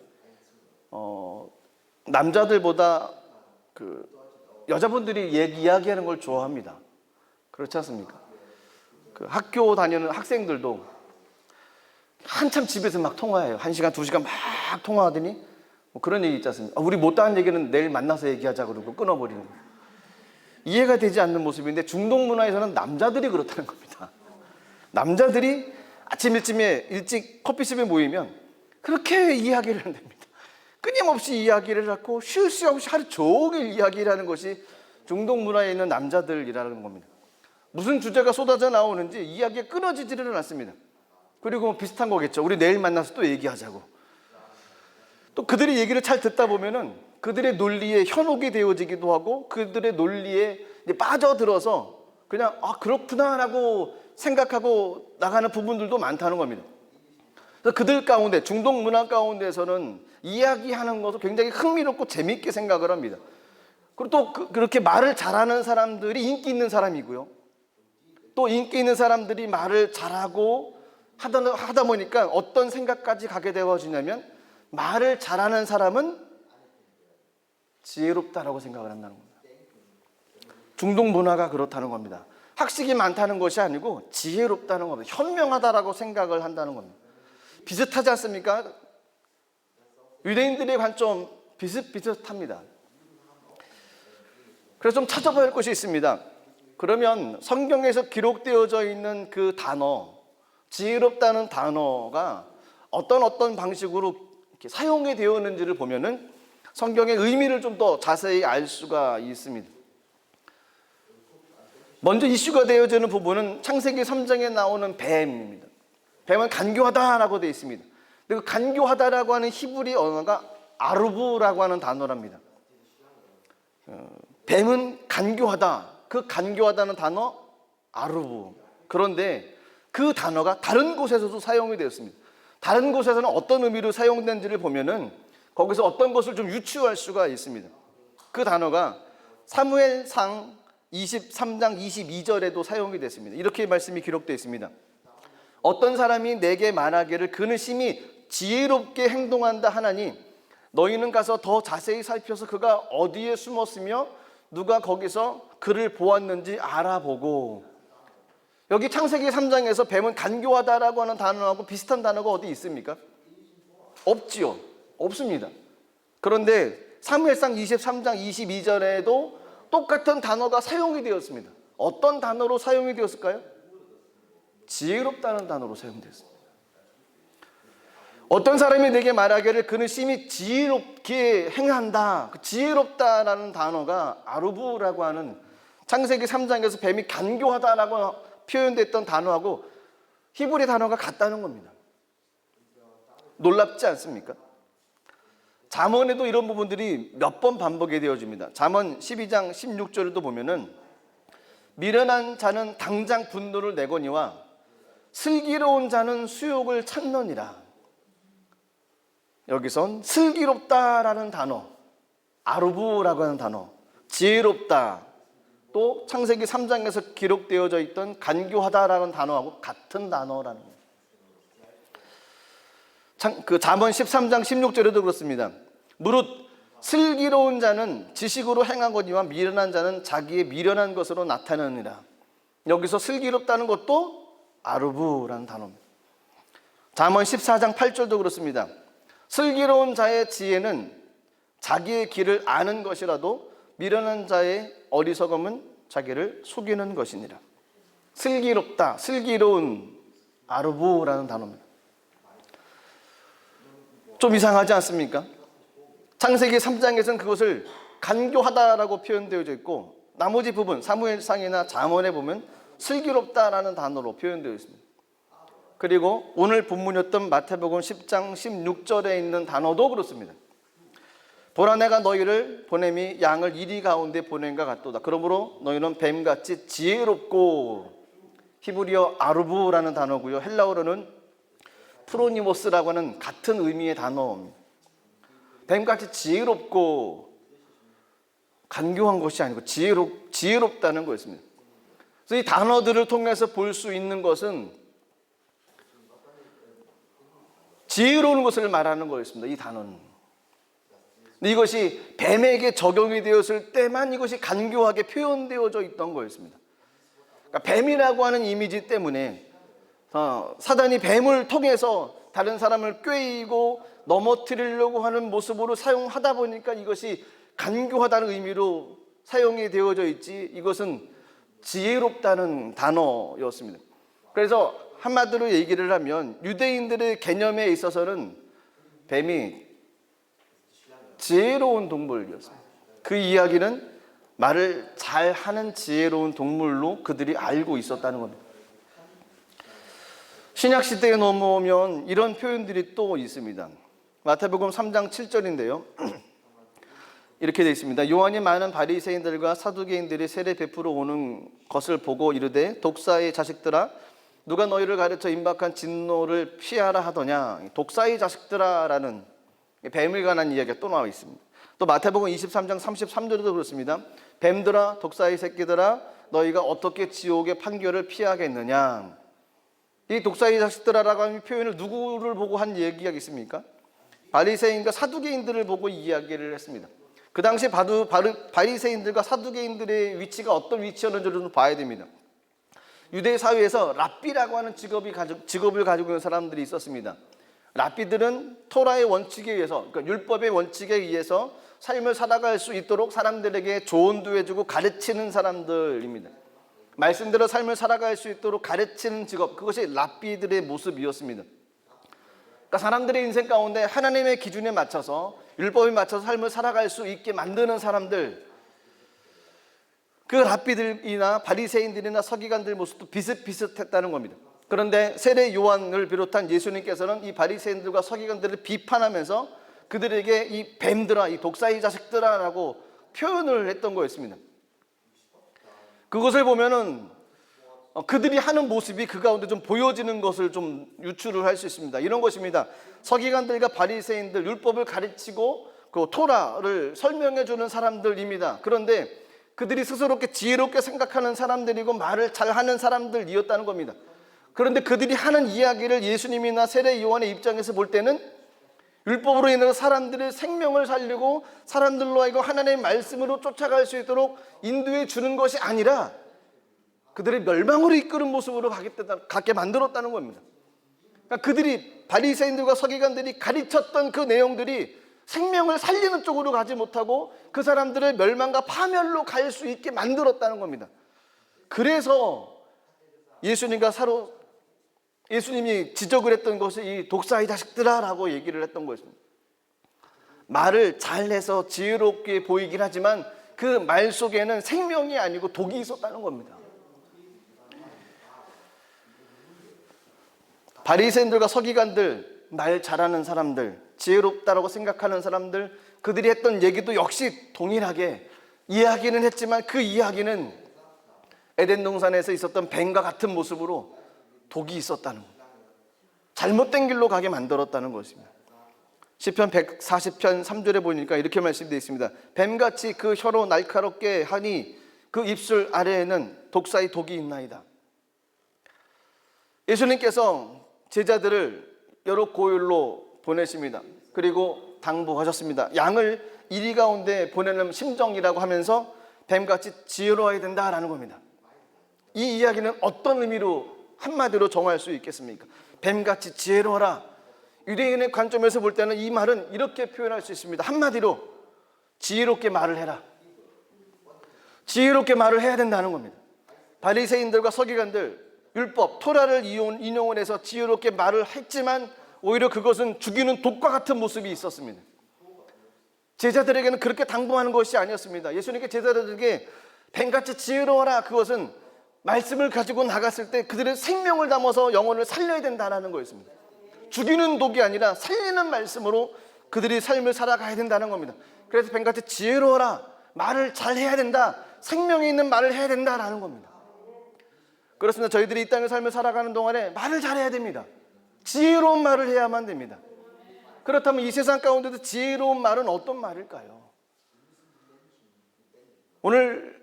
남자들보다 여자분들이 이야기하는 걸 좋아합니다. 그렇지 않습니까? 학교 다니는 학생들도 한참 집에서 막 통화해요. 1시간, 2시간 막 통화하더니 그런 얘기 있지 않습니까? 우리 못다한 얘기는 내일 만나서 얘기하자 그러고 끊어버리는 거예요. 이해가 되지 않는 모습인데 중동 문화에서는 남자들이 그렇다는 겁니다. 남자들이 아침 일찍 커피숍에 모이면 그렇게 이야기를 한답니다. 끊임없이 이야기를 하고 쉴 새 없이 하루 종일 이야기를 하는 것이 중동 문화에 있는 남자들이라는 겁니다. 무슨 주제가 쏟아져 나오는지 이야기가 끊어지지를 않습니다. 그리고 비슷한 거겠죠. 우리 내일 만나서 또 얘기하자고. 또 그들의 얘기를 잘 듣다 보면은 그들의 논리에 현혹이 되어지기도 하고 그들의 논리에 빠져들어서 그냥 그렇구나라고 생각하고 나가는 부분들도 많다는 겁니다. 그래서 그들 가운데 중동 문화 가운데서는 이야기하는 것을 굉장히 흥미롭고 재미있게 생각을 합니다. 그리고 또 그렇게 말을 잘하는 사람들이 인기 있는 사람이고요. 또 인기 있는 사람들이 말을 잘하고 하다 보니까 어떤 생각까지 가게 되어지냐면 말을 잘하는 사람은 지혜롭다라고 생각을 한다는 겁니다. 중동 문화가 그렇다는 겁니다. 학식이 많다는 것이 아니고 지혜롭다는 겁니다. 현명하다라고 생각을 한다는 겁니다. 비슷하지 않습니까? 유대인들의 관점 비슷합니다. 그래서 좀 찾아봐야 할 것이 있습니다. 그러면 성경에서 기록되어져 있는 그 단어, 지혜롭다는 단어가 어떤 방식으로 이렇게 사용이 되었는지를 보면은 성경의 의미를 좀 더 자세히 알 수가 있습니다. 먼저 이슈가 되어지는 부분은 창세기 3장에 나오는 뱀입니다. 뱀은 간교하다라고 되어 있습니다. 그리고 간교하다라고 하는 히브리 언어가 아루브라고 하는 단어랍니다. 뱀은 간교하다. 그 간교하다는 단어 아루브. 그런데 그 단어가 다른 곳에서도 사용이 되었습니다. 다른 곳에서는 어떤 의미로 사용된지를 보면은 거기서 어떤 것을 좀 유추할 수가 있습니다. 그 단어가 사무엘상 23장 22절에도 사용이 됐습니다. 이렇게 말씀이 기록되어 있습니다. 어떤 사람이 내게 말하기를 그는 심히 지혜롭게 행동한다 하나니 너희는 가서 더 자세히 살펴서 그가 어디에 숨었으며 누가 거기서 그를 보았는지 알아보고. 여기 창세기 3장에서 뱀은 간교하다라고 하는 단어하고 비슷한 단어가 어디 있습니까? 없지요. 없습니다. 그런데 사무엘상 23장 22절에도 똑같은 단어가 사용이 되었습니다. 어떤 단어로 사용이 되었을까요? 지혜롭다는 단어로 사용되었습니다. 어떤 사람이 내게 말하기를 그는 심히 지혜롭게 행한다. 그 지혜롭다라는 단어가 아루브라고 하는 창세기 3장에서 뱀이 간교하다라고 표현됐던 단어하고 히브리 단어가 같다는 겁니다. 놀랍지 않습니까? 잠언에도 이런 부분들이 몇 번 반복이 되어집니다. 잠언 12장 16절에도 보면은 미련한 자는 당장 분노를 내거니와 슬기로운 자는 수욕을 찾느니라. 여기선 슬기롭다라는 단어, 아루브라고 하는 단어, 지혜롭다, 또 창세기 3장에서 기록되어져 있던 간교하다라는 단어하고 같은 단어라는 거예요. 그 잠언 13장 16절에도 그렇습니다. 무릇 슬기로운 자는 지식으로 행하거니와 미련한 자는 자기의 미련한 것으로 나타내느니라. 여기서 슬기롭다는 것도 아루브라는 단어입니다. 잠언 14장 8절도 그렇습니다. 슬기로운 자의 지혜는 자기의 길을 아는 것이라도 미련한 자의 어리석음은 자기를 속이는 것이니라. 슬기롭다, 슬기로운, 아루브라는 단어입니다. 좀 이상하지 않습니까? 창세기 3장에서는 그것을 간교하다라고 표현되어져 있고 나머지 부분 사무엘상이나 잠언에 보면 슬기롭다라는 단어로 표현되어 있습니다. 그리고 오늘 본문이었던 마태복음 10장 16절에 있는 단어도 그렇습니다. 보라 내가 너희를 보냄이 양을 이리 가운데 보냄과 같도다. 그러므로 너희는 뱀같이 지혜롭고, 히브리어 아루브라는 단어고요. 헬라어로는 프로니모스라고 하는 같은 의미의 단어입니다. 뱀같이 지혜롭고 간교한 것이 아니고 지혜롭다는 거였습니다. 그래서 이 단어들을 통해서 볼 수 있는 것은 지혜로운 것을 말하는 거였습니다. 이 단어는. 근데 이것이 뱀에게 적용이 되었을 때만 이것이 간교하게 표현되어져 있던 거였습니다. 그러니까 뱀이라고 하는 이미지 때문에 사단이 뱀을 통해서 다른 사람을 꾀이고 넘어뜨리려고 하는 모습으로 사용하다 보니까 이것이 간교하다는 의미로 사용이 되어져 있지, 이것은 지혜롭다는 단어였습니다. 그래서 한마디로 얘기를 하면 유대인들의 개념에 있어서는 뱀이 지혜로운 동물이었습니다. 그 이야기는 말을 잘하는 지혜로운 동물로 그들이 알고 있었다는 겁니다. 신약시대에 넘어오면 이런 표현들이 또 있습니다. 마태복음 3장 7절인데요. 이렇게 되어 있습니다. 요한이 많은 바리새인들과 사두개인들이 세례 베풀어 오는 것을 보고 이르되 독사의 자식들아 누가 너희를 가르쳐 임박한 진노를 피하라 하더냐. 독사의 자식들아라는 뱀을 관한 이야기가 또 나와 있습니다. 또 마태복음 23장 33절에도 그렇습니다. 뱀들아 독사의 새끼들아 너희가 어떻게 지옥의 판결을 피하겠느냐. 이 독사의 자식들아라고 하는 표현을 누구를 보고 한 이야기가 있습니까? 바리새인과 사두개인들을 보고 이야기를 했습니다. 그 당시 바리새인들과 사두개인들의 위치가 어떤 위치였는지를 좀 봐야 됩니다. 유대 사회에서 랍비라고 하는 직업을 가지고 있는 사람들이 있었습니다. 랍비들은 토라의 원칙에 의해서, 그러니까 율법의 원칙에 의해서 삶을 살아갈 수 있도록 사람들에게 조언도 해주고 가르치는 사람들입니다. 말씀대로 삶을 살아갈 수 있도록 가르치는 직업, 그것이 랍비들의 모습이었습니다. 그러니까 사람들의 인생 가운데 하나님의 기준에 맞춰서, 율법에 맞춰서 삶을 살아갈 수 있게 만드는 사람들, 그 랍비들이나 바리새인들이나 서기관들 모습도 비슷비슷했다는 겁니다. 그런데 세례 요한을 비롯한 예수님께서는 이 바리새인들과 서기관들을 비판하면서 그들에게 이 뱀들아, 이 독사의 자식들아 라고 표현을 했던 거였습니다. 그것을 보면은 그들이 하는 모습이 그 가운데 좀 보여지는 것을 좀 유추를 할 수 있습니다. 이런 것입니다. 서기관들과 바리새인들, 율법을 가르치고 그 토라를 설명해 주는 사람들입니다. 그런데 그들이 스스롭게 지혜롭게 생각하는 사람들이고 말을 잘하는 사람들이었다는 겁니다. 그런데 그들이 하는 이야기를 예수님이나 세례 요한의 입장에서 볼 때는 율법으로 인해서 사람들의 생명을 살리고 사람들로 하여금 하나님의 말씀으로 쫓아갈 수 있도록 인도해 주는 것이 아니라 그들의 멸망으로 이끄는 모습으로 갖게 만들었다는 겁니다. 그러니까 그들이, 바리새인들과 서기관들이 가르쳤던 그 내용들이 생명을 살리는 쪽으로 가지 못하고 그 사람들의 멸망과 파멸로 갈 수 있게 만들었다는 겁니다. 그래서 예수님이 지적을 했던 것이 이 독사의 자식들아 라고 얘기를 했던 것입니다. 말을 잘해서 지혜롭게 보이긴 하지만 그 말 속에는 생명이 아니고 독이 있었다는 겁니다. 바리새인들과 서기관들, 말 잘하는 사람들, 지혜롭다라고 생각하는 사람들, 그들이 했던 얘기도 역시 동일하게 이야기는 했지만 그 이야기는 에덴 동산에서 있었던 뱀과 같은 모습으로 독이 있었다는 겁니다. 잘못된 길로 가게 만들었다는 것입니다. 시편 140편 3절에 보니까 이렇게 말씀되어 있습니다. 뱀같이 그 혀로 날카롭게 하니 그 입술 아래에는 독사의 독이 있나이다. 예수님께서 제자들을 여러 고을로 보내십니다. 그리고 당부하셨습니다. 양을 이리 가운데 보내는 심정이라고 하면서 뱀같이 지혜로워야 된다라는 겁니다. 이 이야기는 어떤 의미로 한마디로 정할 수 있겠습니까? 뱀같이 지혜로워라. 유대인의 관점에서 볼 때는 이 말은 이렇게 표현할 수 있습니다. 한마디로 지혜롭게 말을 해라. 지혜롭게 말을 해야 된다는 겁니다. 바리새인들과 서기관들, 율법, 토라를 인용을 해서 지혜롭게 말을 했지만 오히려 그것은 죽이는 독과 같은 모습이 있었습니다. 제자들에게는 그렇게 당부하는 것이 아니었습니다. 예수님께 제자들에게 뱀같이 지혜로워라, 그것은 말씀을 가지고 나갔을 때 그들의 생명을 담아서 영혼을 살려야 된다는 거였습니다. 죽이는 독이 아니라 살리는 말씀으로 그들이 삶을 살아가야 된다는 겁니다. 그래서 뱀같이 지혜로워라, 말을 잘해야 된다, 생명이 있는 말을 해야 된다라는 겁니다. 그렇습니다. 저희들이 이 땅의 삶을 살아가는 동안에 말을 잘해야 됩니다. 지혜로운 말을 해야만 됩니다. 그렇다면 이 세상 가운데도 지혜로운 말은 어떤 말일까요? 오늘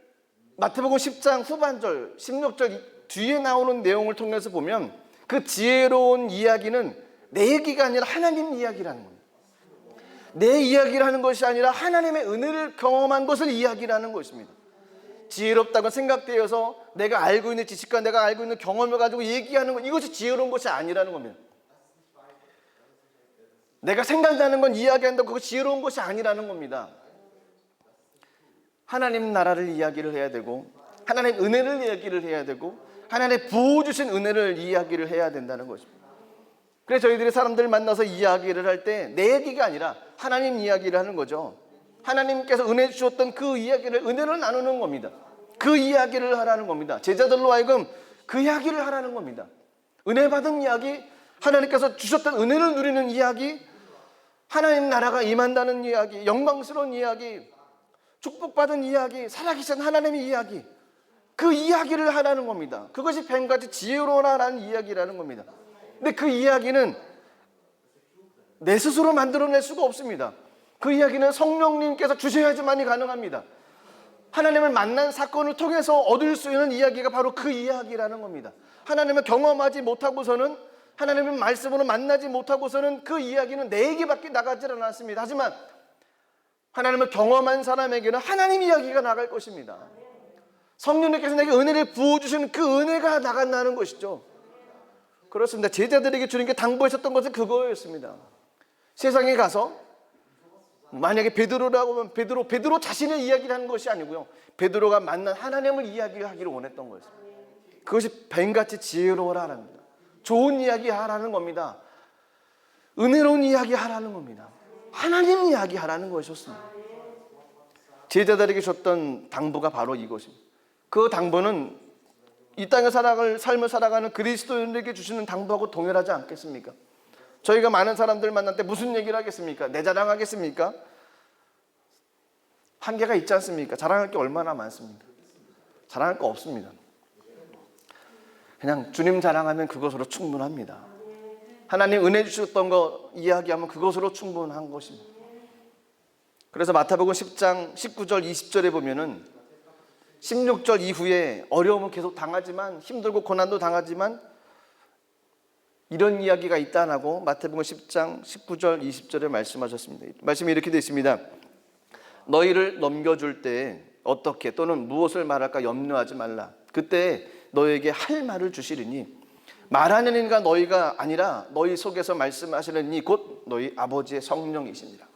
마태복음 10장 후반절 16절 뒤에 나오는 내용을 통해서 보면 그 지혜로운 이야기는 내 얘기가 아니라 하나님 이야기라는 겁니다. 내 이야기를 하는 것이 아니라 하나님의 은혜를 경험한 것을 이야기라는 것입니다. 지혜롭다고 생각되어서 내가 알고 있는 지식과 내가 알고 있는 경험을 가지고 얘기하는 것, 이것이 지혜로운 것이 아니라는 겁니다. 내가 생각나는 건 이야기한다고 그거 지혜로운 것이 아니라는 겁니다. 하나님 나라를 이야기를 해야 되고 하나님 은혜를 이야기를 해야 되고 하나님 부어주신 은혜를 이야기를 해야 된다는 것입니다. 그래서 저희들이 사람들 만나서 이야기를 할 때 내 얘기가 아니라 하나님 이야기를 하는 거죠. 하나님께서 은혜 주셨던 그 이야기를, 은혜를 나누는 겁니다. 그 이야기를 하라는 겁니다. 제자들로 하여금 그 이야기를 하라는 겁니다. 은혜 받은 이야기, 하나님께서 주셨던 은혜를 누리는 이야기, 하나님 나라가 임한다는 이야기, 영광스러운 이야기, 축복받은 이야기, 살아계신 하나님의 이야기, 그 이야기를 하라는 겁니다. 그것이 뱀같이 지혜로워라는 이야기라는 겁니다. 근데 그 이야기는 내 스스로 만들어낼 수가 없습니다. 그 이야기는 성령님께서 주셔야지만이 가능합니다. 하나님을 만난 사건을 통해서 얻을 수 있는 이야기가 바로 그 이야기라는 겁니다. 하나님을 경험하지 못하고서는, 하나님의 말씀으로 만나지 못하고서는 그 이야기는 내 얘기밖에 나가지 않았습니다. 하지만 하나님을 경험한 사람에게는 하나님 이야기가 나갈 것입니다. 성령님께서 내게 은혜를 부어주시는 그 은혜가 나간다는 것이죠. 그렇습니다. 제자들에게 주님께 당부하셨던 것은 그거였습니다. 세상에 가서 만약에 베드로라고 하면 베드로 자신의 이야기를 하는 것이 아니고요, 베드로가 만난 하나님을 이야기하기를 원했던 거였습니다. 그것이 뱀같이 지혜로워라는 겁니다. 좋은 이야기 하라는 겁니다. 은혜로운 이야기 하라는 겁니다. 하나님 이야기 하라는 것이었습니다. 제자들에게 줬던 당부가 바로 이것입니다. 그 당부는 이 땅의 삶을 살아가는 그리스도인에게 주시는 당부하고 동일하지 않겠습니까? 저희가 많은 사람들 만날 때 무슨 얘기를 하겠습니까? 내 자랑하겠습니까? 한계가 있지 않습니까? 자랑할 게 얼마나 많습니까? 자랑할 거 없습니다. 그냥 주님 자랑하면 그것으로 충분합니다. 하나님 은혜 주셨던 거 이야기하면 그것으로 충분한 것입니다. 그래서 마태복음 10장 19절 20절에 보면은 16절 이후에 어려움은 계속 당하지만, 힘들고 고난도 당하지만 이런 이야기가 있다라고 마태복음 10장 19절 20절에 말씀하셨습니다. 말씀이 이렇게 되어 있습니다. 너희를 넘겨줄 때 어떻게 또는 무엇을 말할까 염려하지 말라. 그때 너희에게 할 말을 주시리니 말하는 이가 너희가 아니라 너희 속에서 말씀하시는 이 곧 너희 아버지의 성령이시니라.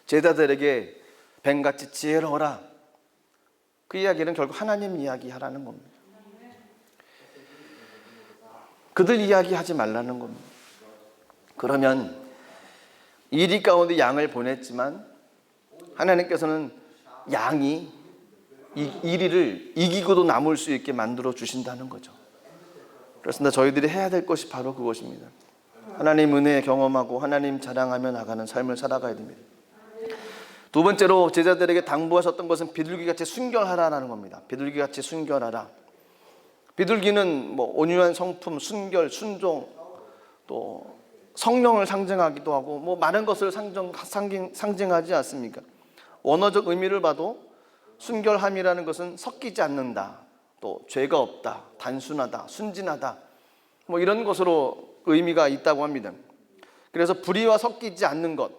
제자들에게 뱀같이 지혜로워라. 그 이야기는 결국 하나님 이야기하라는 겁니다. 그들 이야기하지 말라는 겁니다. 그러면 이리 가운데 양을 보냈지만 하나님께서는 양이 이 이리를 이기고도 남을 수 있게 만들어 주신다는 거죠. 그렇습니다. 저희들이 해야 될 것이 바로 그것입니다. 하나님 은혜 경험하고 하나님 자랑하며 나가는 삶을 살아가야 됩니다. 두 번째로 제자들에게 당부하셨던 것은 비둘기같이 순결하라는 겁니다. 비둘기같이 순결하라. 비둘기는 온유한 성품, 순결, 순종, 또 성령을 상징하기도 하고 많은 것을 상징하지 않습니까? 원어적 의미를 봐도 순결함이라는 것은 섞이지 않는다, 또 죄가 없다, 단순하다, 순진하다, 이런 것으로 의미가 있다고 합니다. 그래서 불의와 섞이지 않는 것,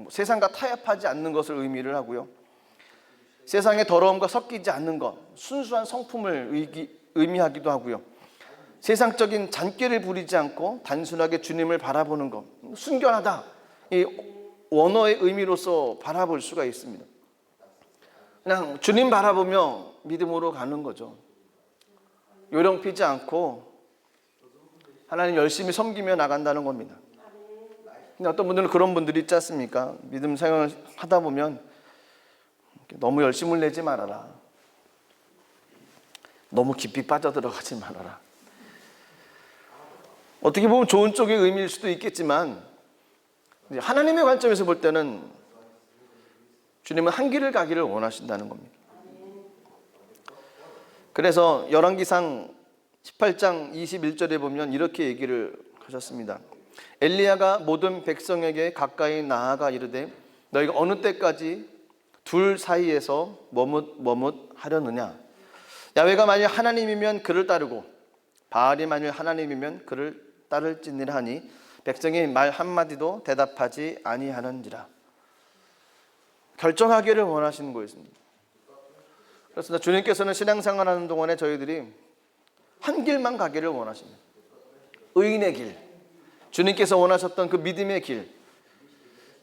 세상과 타협하지 않는 것을 의미를 하고요. 세상의 더러움과 섞이지 않는 것, 순수한 성품을 의미하기도 하고요. 세상적인 잔꾀를 부리지 않고 단순하게 주님을 바라보는 것, 순결하다, 이 원어의 의미로서 바라볼 수가 있습니다. 그냥 주님 바라보며 믿음으로 가는 거죠. 요령 피지 않고 하나님 열심히 섬기며 나간다는 겁니다. 근데 어떤 분들은 그런 분들이 있지 않습니까? 믿음 생활을 하다 보면 너무 열심을 내지 말아라, 너무 깊이 빠져들어가지 말아라. 어떻게 보면 좋은 쪽의 의미일 수도 있겠지만 하나님의 관점에서 볼 때는 주님은 한 길을 가기를 원하신다는 겁니다. 그래서 열왕기상 18장 21절에 보면 이렇게 얘기를 하셨습니다. 엘리야가 모든 백성에게 가까이 나아가 이르되 너희가 어느 때까지 둘 사이에서 머뭇하려느냐. 야훼가 만일 하나님이면 그를 따르고 바알이 만일 하나님이면 그를 따를지니라 하니 백성이 말 한마디도 대답하지 아니하는지라. 결정하기를 원하시는 거였습니다. 그렇습니다. 주님께서는 신앙생활하는 동안에 저희들이 한 길만 가기를 원하십니다. 의인의 길, 주님께서 원하셨던 그 믿음의 길,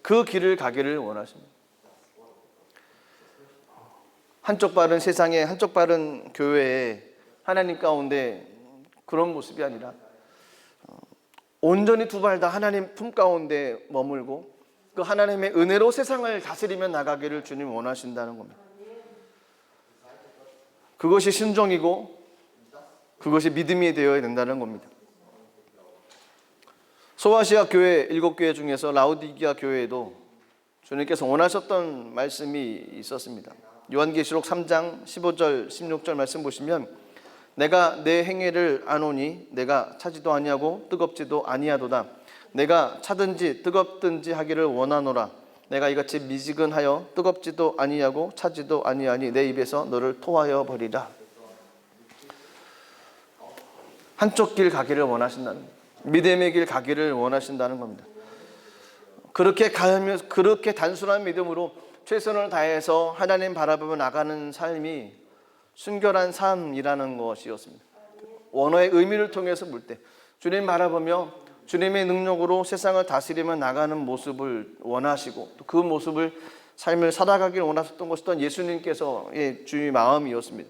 그 길을 가기를 원하십니다. 한쪽 발은 세상에, 한쪽 발은 교회에, 하나님 가운데 그런 모습이 아니라 온전히 두 발 다 하나님 품 가운데 머물고 그 하나님의 은혜로 세상을 다스리며 나가기를 주님 원하신다는 겁니다. 그것이 순종이고 그것이 믿음이 되어야 된다는 겁니다. 소아시아 교회 7교회 중에서 라오디게아 교회에도 주님께서 원하셨던 말씀이 있었습니다. 요한계시록 3장 15절 16절 말씀 보시면 내가 내 행위를 아노니 내가 차지도 아니하고 뜨겁지도 아니하도다. 내가 차든지 뜨겁든지 하기를 원하노라. 내가 이같이 미지근하여 뜨겁지도 아니하고 차지도 아니하니 내 입에서 너를 토하여 버리라. 한쪽 길 가기를 원하신다는, 믿음의 길 가기를 원하신다는 겁니다. 그렇게 단순한 믿음으로 최선을 다해서 하나님 바라보며 나가는 삶이 순결한 삶이라는 것이었습니다. 원어의 의미를 통해서 볼 때 주님 바라보며 주님의 능력으로 세상을 다스리며 나가는 모습을 원하시고 또 그 모습을 삶을 살아가길 원하셨던 것이 예수님께서의 주의 마음이었습니다.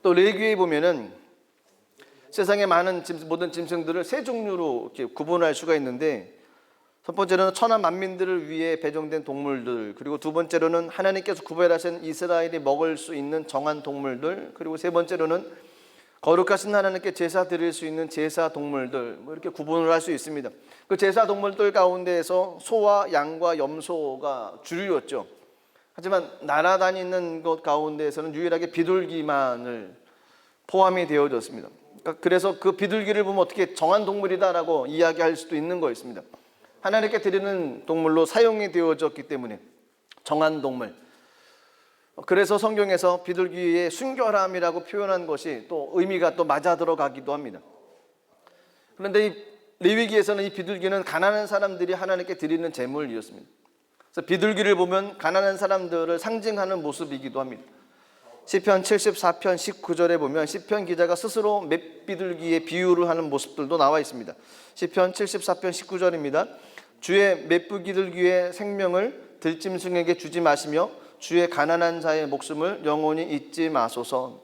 또 레위기에 보면은 세상의 많은 모든 짐승들을 세 종류로 이렇게 구분할 수가 있는데, 첫 번째로는 천하 만민들을 위해 배정된 동물들, 그리고 두 번째로는 하나님께서 구별하신 이스라엘이 먹을 수 있는 정한 동물들, 그리고 세 번째로는 거룩하신 하나님께 제사 드릴 수 있는 제사 동물들, 뭐 이렇게 구분을 할 수 있습니다. 그 제사 동물들 가운데에서 소와 양과 염소가 주류였죠. 하지만 날아다니는 것 가운데에서는 유일하게 비둘기만을 포함이 되어졌습니다. 그래서 그 비둘기를 보면 어떻게 정한 동물이다라고 이야기할 수도 있는 거였습니다. 하나님께 드리는 동물로 사용이 되어졌기 때문에 정한 동물. 그래서 성경에서 비둘기의 순결함이라고 표현한 것이 또 의미가 또 맞아 들어가기도 합니다. 그런데 이 레위기에서는 이 비둘기는 가난한 사람들이 하나님께 드리는 제물이었습니다. 그래서 비둘기를 보면 가난한 사람들을 상징하는 모습이기도 합니다. 시편 74편 19절에 보면 시편 기자가 스스로 맷비둘기의 비유를 하는 모습들도 나와 있습니다. 시편 74편 19절입니다. 주의 맷비둘기의 생명을 들짐승에게 주지 마시며 주의 가난한 자의 목숨을 영원히 잊지 마소서.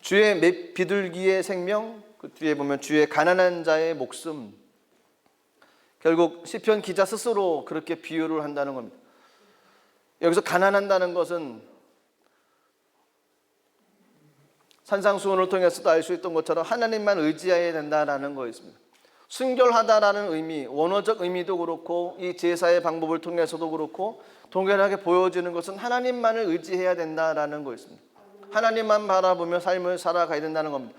주의 맷비둘기의 생명, 그 뒤에 보면 주의 가난한 자의 목숨. 결국 시편 기자 스스로 그렇게 비유를 한다는 겁니다. 여기서 가난한다는 것은 산상수훈을 통해서도 알 수 있던 것처럼 하나님만 의지해야 된다는 거였습니다. 순결하다라는 의미, 원어적 의미도 그렇고 이 제사의 방법을 통해서도 그렇고 동일하게 보여지는 것은 하나님만을 의지해야 된다라는 거였습니다. 하나님만 바라보며 삶을 살아가야 된다는 겁니다.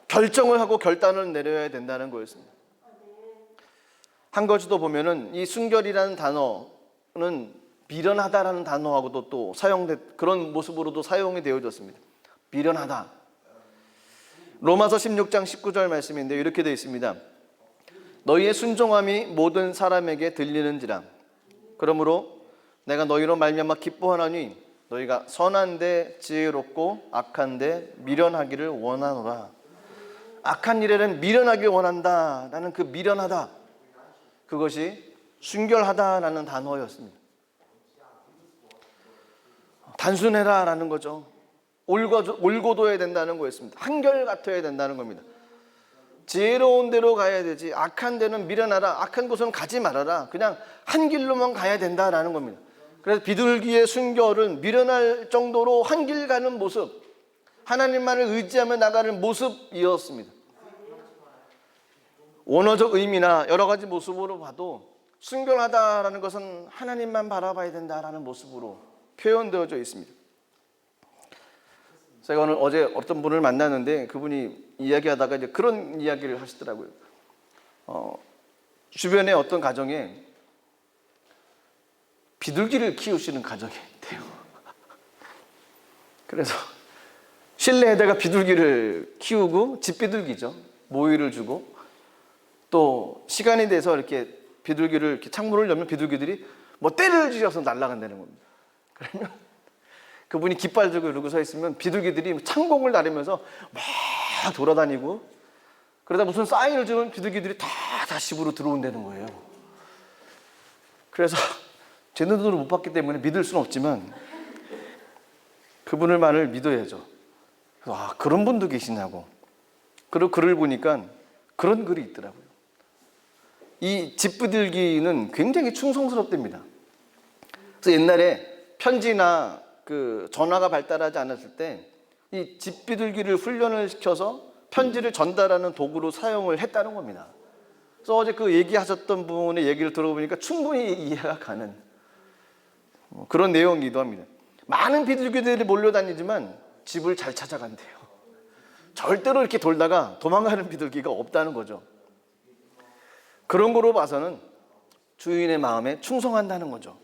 결정을 하고 결단을 내려야 된다는 거였습니다. 한 가지도 보면은 이 순결이라는 단어는 미련하다라는 단어하고도 또 그런 모습으로도 사용이 되어졌습니다. 미련하다. 로마서 16장 19절 말씀인데 이렇게 되어 있습니다. 너희의 순종함이 모든 사람에게 들리는지라. 그러므로 내가 너희로 말미암아 기뻐하나니 너희가 선한데 지혜롭고 악한데 미련하기를 원하노라. 악한 일에는 미련하기를 원한다. 나는 그 미련하다, 그것이 순결하다라는 단어였습니다. 단순해라 라는 거죠. 올고도해야 된다는 거였습니다. 한결같아야 된다는 겁니다. 지혜로운 데로 가야 되지 악한 데는 미련하라, 악한 곳은 가지 말아라, 그냥 한 길로만 가야 된다라는 겁니다. 그래서 비둘기의 순결은 미련할 정도로 한 길 가는 모습, 하나님만을 의지하며 나가는 모습이었습니다. 원어적 의미나 여러 가지 모습으로 봐도 순결하다라는 것은 하나님만 바라봐야 된다라는 모습으로 표현되어져 있습니다. 제가 어제 어떤 분을 만났는데 그분이 이야기하다가 이제 그런 이야기를 하시더라고요. 주변에 어떤 가정에 비둘기를 키우시는 가정이 있대요. 그래서 실내에다가 비둘기를 키우고, 집비둘기죠, 모이를 주고, 또 시간이 돼서 이렇게 비둘기를 이렇게 창문을 열면 비둘기들이 뭐 떼를 쥐어서 날아간다는 겁니다. 그러면 그분이 깃발 들고 이러고 서 있으면 비둘기들이 창공을 나르면서 막 돌아다니고, 그러다 무슨 사인을 주면 비둘기들이 다 집으로 들어온다는 거예요. 그래서 제 눈으로 못 봤기 때문에 믿을 수는 없지만 그분을 말을 믿어야죠. 와, 그런 분도 계시냐고. 그리고 글을 보니까 그런 글이 있더라고요. 이 집비둘기는 굉장히 충성스럽답니다. 그래서 옛날에 편지나 전화가 발달하지 않았을 때 이 집비둘기를 훈련을 시켜서 편지를 전달하는 도구로 사용을 했다는 겁니다. 그래서 어제 그 얘기하셨던 분의 얘기를 들어보니까 충분히 이해가 가는 그런 내용이기도 합니다. 많은 비둘기들이 몰려다니지만 집을 잘 찾아간대요. 절대로 이렇게 돌다가 도망가는 비둘기가 없다는 거죠. 그런 거로 봐서는 주인의 마음에 충성한다는 거죠.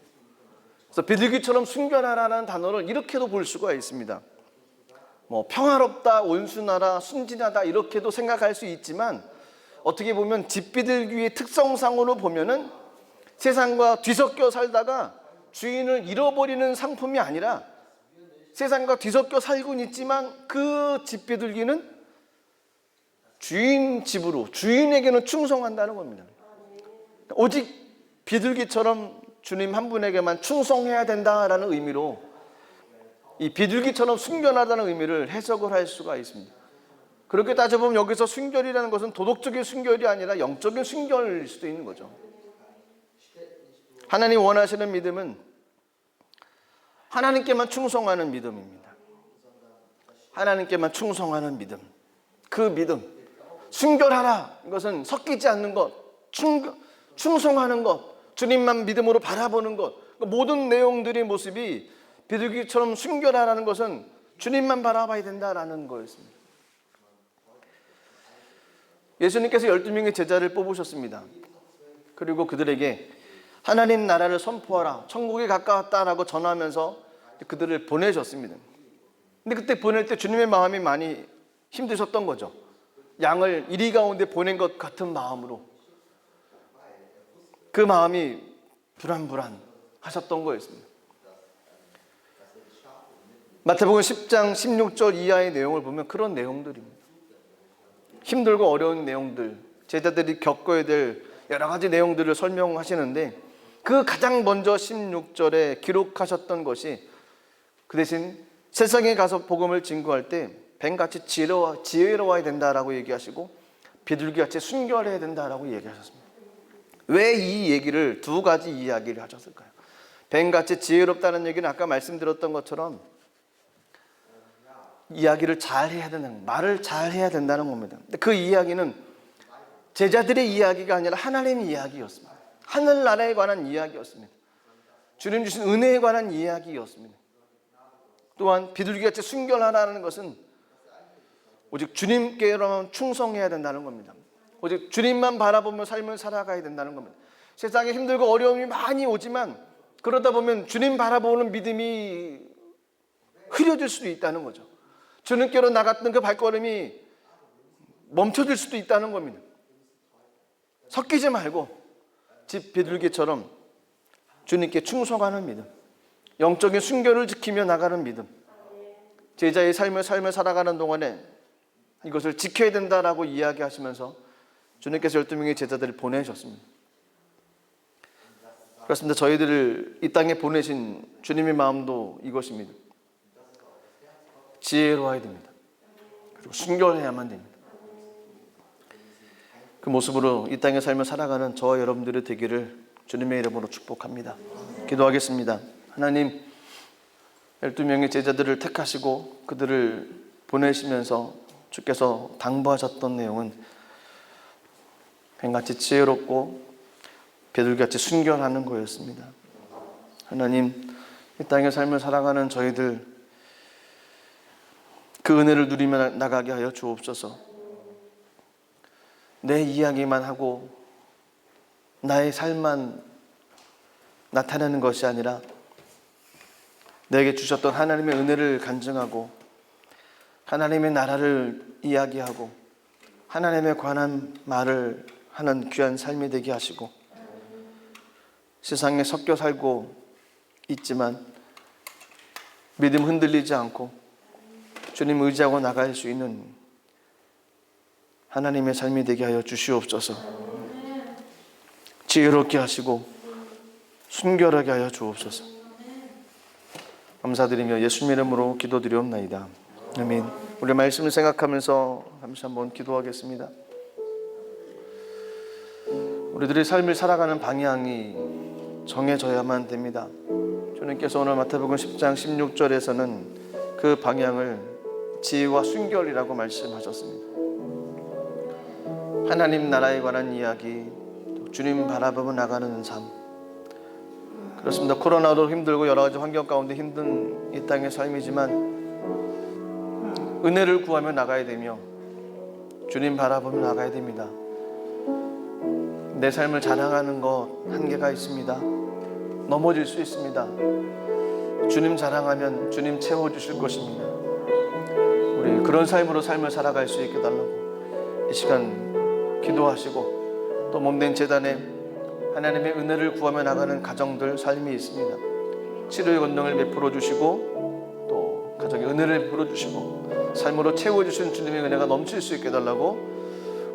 그래서 비둘기처럼 순결하라는 단어를 이렇게도 볼 수가 있습니다. 뭐 평화롭다, 온순하다, 순진하다 이렇게도 생각할 수 있지만, 어떻게 보면 집비둘기의 특성상으로 보면은 세상과 뒤섞여 살다가 주인을 잃어버리는 상품이 아니라 세상과 뒤섞여 살고는 있지만 그 집비둘기는 주인 집으로, 주인에게는 충성한다는 겁니다. 오직 비둘기처럼 주님 한 분에게만 충성해야 된다라는 의미로 이 비둘기처럼 순결하다는 의미를 해석을 할 수가 있습니다. 그렇게 따져보면 여기서 순결이라는 것은 도덕적인 순결이 아니라 영적인 순결일 수도 있는 거죠. 하나님 원하시는 믿음은 하나님께만 충성하는 믿음입니다. 하나님께만 충성하는 믿음. 그 믿음, 순결하라. 이것은 섞이지 않는 것, 충성하는 것, 주님만 믿음으로 바라보는 것. 모든 내용들의 모습이 비둘기처럼 순결하라는 것은 주님만 바라봐야 된다라는 거였습니다. 예수님께서 12명의 제자를 뽑으셨습니다. 그리고 그들에게 하나님 나라를 선포하라, 천국이 가까웠다라고 전하면서 그들을 보내셨습니다. 근데 그때 보낼 때 주님의 마음이 많이 힘드셨던 거죠. 양을 이리 가운데 보낸 것 같은 마음으로 그 마음이 불안하셨던 거였습니다. 마태복음 10장 16절 이하의 내용을 보면 그런 내용들입니다. 힘들고 어려운 내용들, 제자들이 겪어야 될 여러 가지 내용들을 설명하시는데 그 가장 먼저 16절에 기록하셨던 것이 그 대신 세상에 가서 복음을 증거할 때 뱀같이 지혜로워야 된다라고 얘기하시고 비둘기같이 순결해야 된다라고 얘기하셨습니다. 왜 이 얘기를 두 가지 이야기를 하셨을까요? 뱀같이 지혜롭다는 얘기는 아까 말씀드렸던 것처럼 이야기를 잘 해야 된다는, 말을 잘 해야 된다는 겁니다. 그 이야기는 제자들의 이야기가 아니라 하나님의 이야기였습니다. 하늘나라에 관한 이야기였습니다. 주님 주신 은혜에 관한 이야기였습니다. 또한 비둘기같이 순결하라는 것은 오직 주님께로만 충성해야 된다는 겁니다. 오직 주님만 바라보며 삶을 살아가야 된다는 겁니다. 세상에 힘들고 어려움이 많이 오지만 그러다 보면 주님 바라보는 믿음이 흐려질 수도 있다는 거죠. 주님께로 나갔던 그 발걸음이 멈춰질 수도 있다는 겁니다. 섞이지 말고 집 비둘기처럼 주님께 충성하는 믿음, 영적인 순결을 지키며 나가는 믿음, 제자의 삶을 살아가는 동안에 이것을 지켜야 된다라고 이야기하시면서 주님께서 12명의 제자들을 보내셨습니다. 그렇습니다. 저희들을 이 땅에 보내신 주님의 마음도 이것입니다. 지혜로워야 됩니다. 그리고 순결해야만 됩니다. 그 모습으로 이 땅의 삶을 살아가는 저와 여러분들의 되기를 주님의 이름으로 축복합니다. 기도하겠습니다. 하나님, 12명의 제자들을 택하시고 그들을 보내시면서 주께서 당부하셨던 내용은 뱀같이 지혜롭고 비둘기같이 순결하는 거였습니다. 하나님, 이 땅의 삶을 살아가는 저희들 그 은혜를 누리며 나가게 하여 주옵소서. 내 이야기만 하고 나의 삶만 나타내는 것이 아니라 내게 주셨던 하나님의 은혜를 간증하고 하나님의 나라를 이야기하고 하나님에 관한 말을 하는 귀한 삶이 되게 하시고 세상에 섞여 살고 있지만 믿음 흔들리지 않고 주님 의지하고 나갈 수 있는 하나님의 삶이 되게 하여 주시옵소서. 지혜롭게 하시고 순결하게 하여 주옵소서. 감사드리며 예수님 이름으로 기도드리옵나이다. 아멘. 우리 말씀을 생각하면서 잠시 한번 기도하겠습니다. 우리들의 삶을 살아가는 방향이 정해져야만 됩니다. 주님께서 오늘 마태복음 10장 16절에서는 그 방향을 지혜와 순결이라고 말씀하셨습니다. 하나님 나라에 관한 이야기, 주님 바라보며 나가는 삶. 그렇습니다. 코로나도 힘들고 여러 가지 환경 가운데 힘든 이 땅의 삶이지만 은혜를 구하며 나가야 되며 주님 바라보며 나가야 됩니다. 내 삶을 자랑하는 것 한계가 있습니다. 넘어질 수 있습니다. 주님 자랑하면 주님 채워주실 것입니다. 우리 그런 삶으로 삶을 살아갈 수 있게 달라고 이 시간 기도하시고 또 몸된 제단에 하나님의 은혜를 구하며 나가는 가정들 삶이 있습니다. 치료의 권능을 베풀어 주시고 또 가정의 은혜를 베풀어 주시고 삶으로 채워주신 주님의 은혜가 넘칠 수 있게 달라고